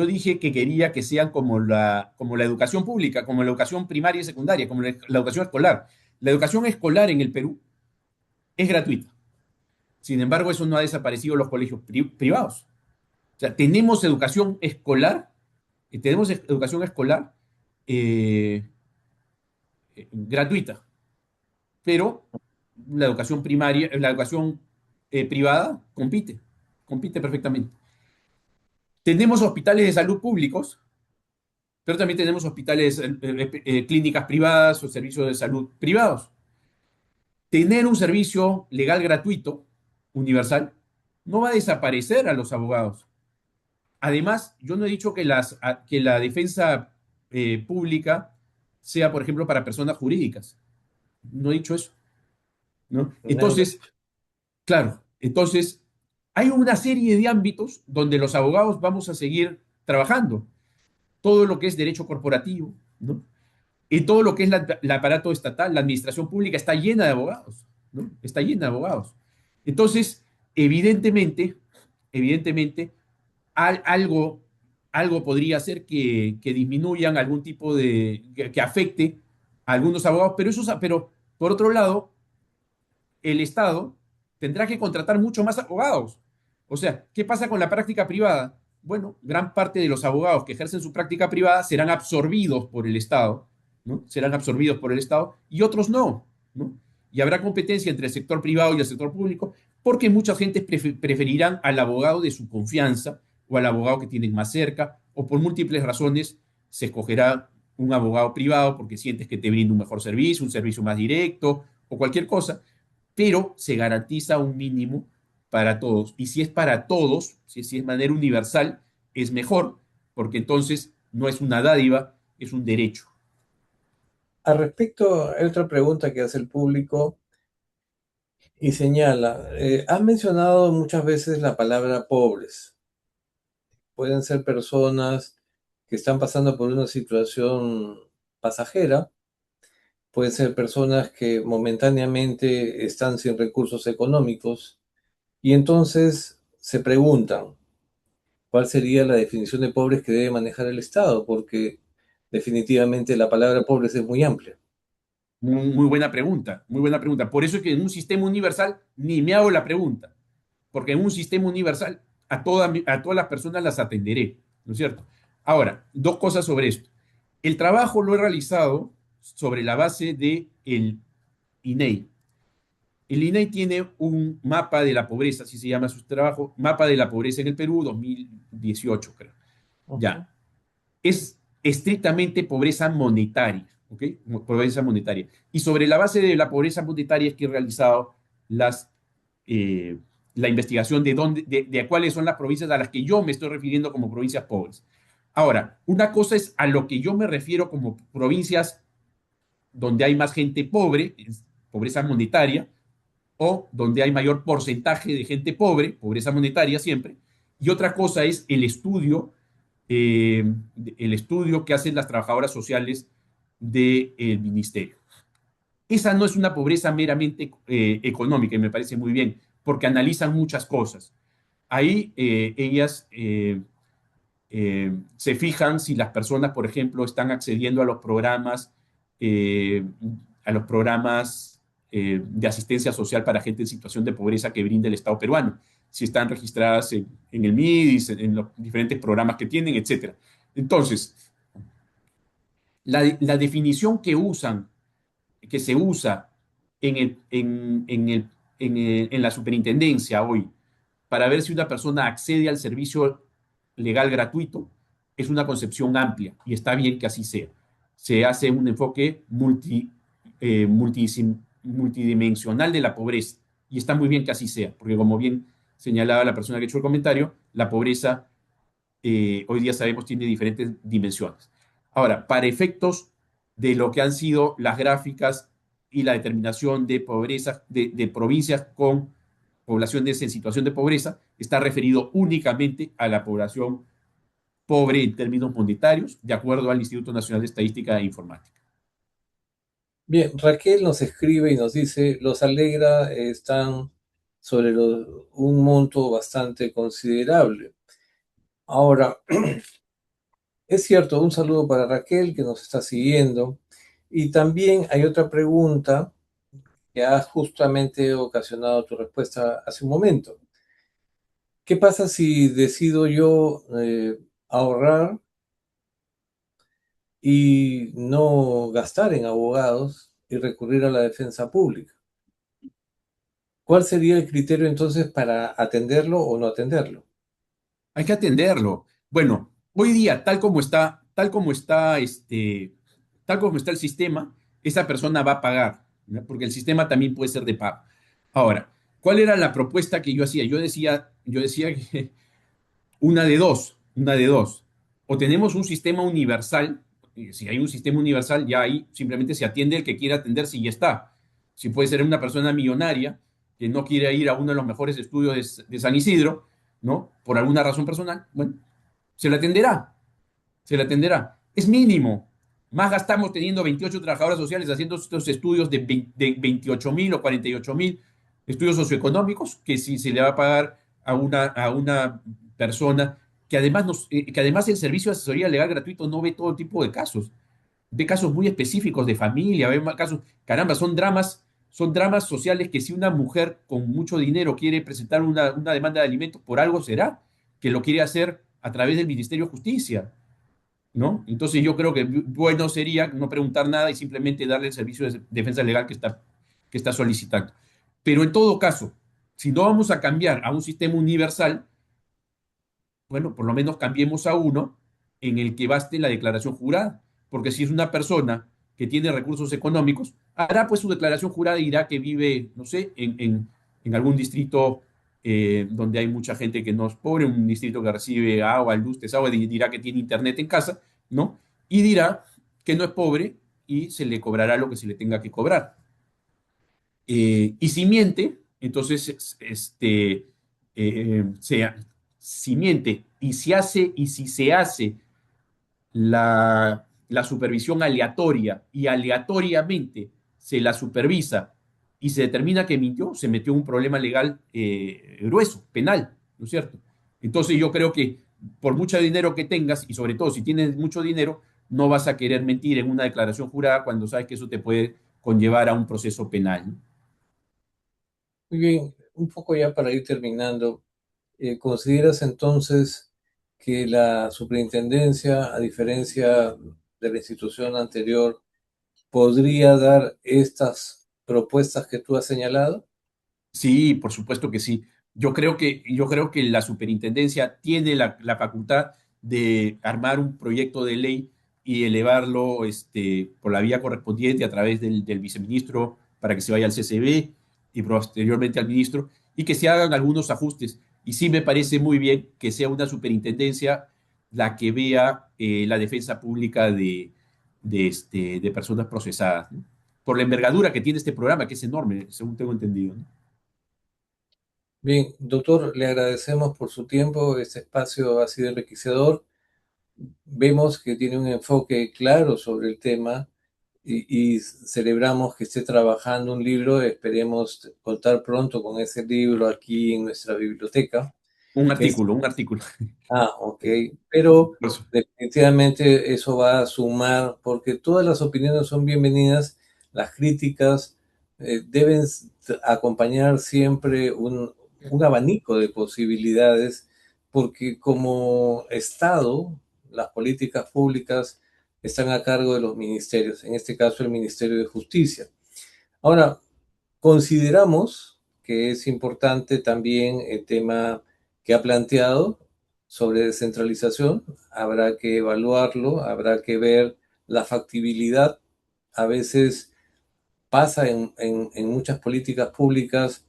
dije que quería que sean como la educación pública, como la educación primaria y secundaria, como la educación escolar. La educación escolar en el Perú es gratuita. Sin embargo, eso no ha desaparecido en los colegios privados. O sea, tenemos educación escolar eh, gratuita, pero la educación privada compite perfectamente. Tenemos hospitales de salud públicos, pero también tenemos clínicas privadas o servicios de salud privados. Tener un servicio legal gratuito, universal, no va a desaparecer a los abogados. Además, yo no he dicho que la defensa pública sea, por ejemplo, para personas jurídicas. No he dicho eso, ¿no? Nada. Entonces, claro, hay una serie de ámbitos donde los abogados vamos a seguir trabajando. Todo lo que es derecho corporativo, ¿no? Y todo lo que es el aparato estatal, la administración pública está llena de abogados, ¿no? Está llena de abogados. Entonces, evidentemente, algo, algo podría hacer que disminuyan algún tipo que afecte a algunos abogados, pero por otro lado, el Estado tendrá que contratar mucho más abogados. O sea, ¿qué pasa con la práctica privada? Bueno, gran parte de los abogados que ejercen su práctica privada serán absorbidos por el Estado, ¿no? Serán absorbidos por el Estado y otros no, ¿no? Y habrá competencia entre el sector privado y el sector público porque mucha gente preferirán al abogado de su confianza o al abogado que tienen más cerca o por múltiples razones se escogerá un abogado privado porque sientes que te brinda un mejor servicio, un servicio más directo o cualquier cosa, pero se garantiza un mínimo para todos. Y si es para todos, si es de manera universal, es mejor, porque entonces no es una dádiva, es un derecho. Al respecto, hay otra pregunta que hace el público y señala, has mencionado muchas veces la palabra pobres. Pueden ser personas que están pasando por una situación pasajera, pueden ser personas que momentáneamente están sin recursos económicos y entonces se preguntan cuál sería la definición de pobres que debe manejar el Estado, porque definitivamente la palabra pobres es muy amplia. Muy, muy buena pregunta, muy buena pregunta. Por eso es que en un sistema universal ni me hago la pregunta, porque en un sistema universal a todas las personas las atenderé, ¿no es cierto? Ahora, dos cosas sobre esto. El trabajo lo he realizado sobre la base de el INEI. El INEI tiene un mapa de la pobreza, así se llama su trabajo, mapa de la pobreza en el Perú 2018, creo. Ujú. Ya. es estrictamente pobreza monetaria, ¿ok? Pobreza monetaria. Y sobre la base de la pobreza monetaria es que he realizado las, eh, la investigación de cuáles son las provincias a las que yo me estoy refiriendo como provincias pobres. Ahora, una cosa es a lo que yo me refiero como provincias donde hay más gente pobre, pobreza monetaria, o donde hay mayor porcentaje de gente pobre, pobreza monetaria siempre, y otra cosa es eh, el estudio que hacen las trabajadoras sociales del ministerio. Esa no es una pobreza meramente económica y me parece muy bien, porque analizan muchas cosas. Ahí ellas se fijan si las personas, por ejemplo, están accediendo eh, a los programas de asistencia social para gente en situación de pobreza que brinda el Estado peruano, si están registradas en el MIDIS, en los diferentes programas que tienen, etcétera. Entonces, la definición que se usa en la superintendencia hoy para ver si una persona accede al servicio legal gratuito es una concepción amplia y está bien que así sea. Se hace un enfoque multidimensional de la pobreza y está muy bien que así sea, porque como bien señalaba la persona que ha hecho el comentario, la pobreza hoy día sabemos tiene diferentes dimensiones. Ahora, para efectos de lo que han sido las gráficas y la determinación de pobreza de provincias con poblaciones en situación de pobreza, está referido únicamente a la población pobre en términos monetarios, de acuerdo al Instituto Nacional de Estadística e Informática. Bien, Raquel nos escribe y nos dice, los Alegra están sobre un monto bastante considerable. Ahora, es cierto, un saludo para Raquel que nos está siguiendo. Y también hay otra pregunta que ha justamente ocasionado tu respuesta hace un momento. ¿Qué pasa si decido yo ahorrar y no gastar en abogados y recurrir a la defensa pública? ¿Cuál sería el criterio entonces para atenderlo o no atenderlo? Hay que atenderlo. Bueno, hoy día, tal como está el sistema, esa persona va a pagar, ¿no? Porque el sistema también puede ser de pago. Ahora, ¿cuál era la propuesta que yo hacía? Yo decía que una de dos. O tenemos un sistema universal, y si hay un sistema universal, ya ahí simplemente se atiende el que quiera atenderse y ya está. Si puede ser una persona millonaria que no quiere ir a uno de los mejores estudios de San Isidro, ¿no? Por alguna razón personal, bueno, se le atenderá, se le atenderá. Es mínimo. Más gastamos teniendo 28 trabajadoras sociales haciendo estos estudios de 28.000 o 48.000 estudios socioeconómicos que si se le va a pagar a una persona que además el servicio de asesoría legal gratuito no ve todo tipo de casos, ve casos muy específicos de familia, ve casos, caramba, son dramas sociales que si una mujer con mucho dinero quiere presentar una demanda de alimentos, por algo será que lo quiere hacer a través del Ministerio de Justicia, ¿no? Entonces yo creo que bueno sería no preguntar nada y simplemente darle el servicio de defensa legal que está solicitando. Pero en todo caso, si no vamos a cambiar a un sistema universal, bueno, por lo menos cambiemos a uno en el que baste la declaración jurada, porque si es una persona que tiene recursos económicos, hará pues su declaración jurada y dirá que vive, no sé, en algún distrito donde hay mucha gente que no es pobre, un distrito que recibe agua, luz, desagüe, dirá que tiene internet en casa, ¿no? Y dirá que no es pobre y se le cobrará lo que se le tenga que cobrar. Y si miente, entonces, si miente y si se hace la supervisión aleatoria y aleatoriamente se la supervisa y se determina que mintió, se metió en un problema legal grueso, penal, ¿no es cierto? Entonces yo creo que por mucho dinero que tengas y sobre todo si tienes mucho dinero, no vas a querer mentir en una declaración jurada cuando sabes que eso te puede conllevar a un proceso penal, ¿no? Muy bien, un poco ya para ir terminando, ¿consideras entonces que la superintendencia, a diferencia de la institución anterior, podría dar estas propuestas que tú has señalado? Sí, por supuesto que sí. Yo creo que la superintendencia tiene la facultad de armar un proyecto de ley y elevarlo por la vía correspondiente a través del viceministro para que se vaya al CCB y posteriormente al ministro, y que se hagan algunos ajustes. Y sí me parece muy bien que sea una superintendencia la que vea la defensa pública de personas procesadas, ¿no? Por la envergadura que tiene este programa, que es enorme, según tengo entendido, ¿no? Bien, doctor, le agradecemos por su tiempo. Este espacio ha sido enriquecedor. Vemos que tiene un enfoque claro sobre el tema y celebramos que esté trabajando un libro. Esperemos contar pronto con ese libro aquí en nuestra biblioteca. Es, Un artículo. ok, pero Por eso. definitivamente eso va a sumar porque todas las opiniones son bienvenidas. Las críticas deben acompañar siempre un abanico de posibilidades porque como Estado, las políticas públicas están a cargo de los ministerios, en este caso el Ministerio de Justicia. Ahora, consideramos que es importante también el tema que ha planteado sobre descentralización. Habrá que evaluarlo, habrá que ver la factibilidad. A veces pasa en muchas políticas públicas.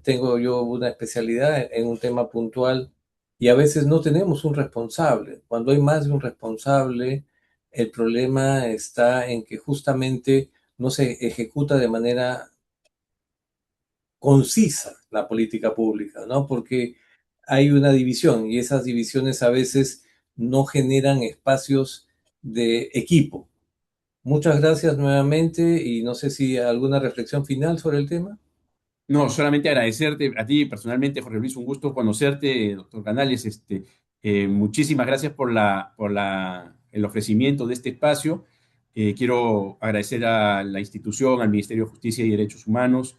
Tengo yo una especialidad en un tema puntual y a veces no tenemos un responsable. Cuando hay más de un responsable, el problema está en que justamente no se ejecuta de manera concisa la política pública, ¿no? Porque hay una división y esas divisiones a veces no generan espacios de equipo. Muchas gracias nuevamente y no sé si alguna reflexión final sobre el tema. No, solamente agradecerte a ti personalmente, Jorge Luis, un gusto conocerte, doctor Canales. Muchísimas gracias el ofrecimiento de este espacio. Quiero agradecer a la institución, al Ministerio de Justicia y Derechos Humanos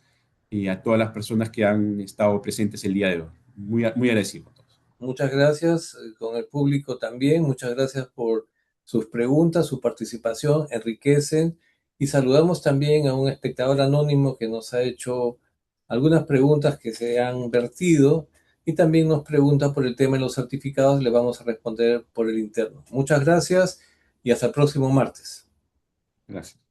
y a todas las personas que han estado presentes el día de hoy. Muy agradecido a todos. Muchas gracias con el público también. Muchas gracias por sus preguntas, su participación, enriquecen. Y saludamos también a un espectador anónimo que nos ha hecho algunas preguntas que se han vertido y también nos pregunta por el tema de los certificados. Le vamos a responder por el interno. Muchas gracias y hasta el próximo martes. Gracias.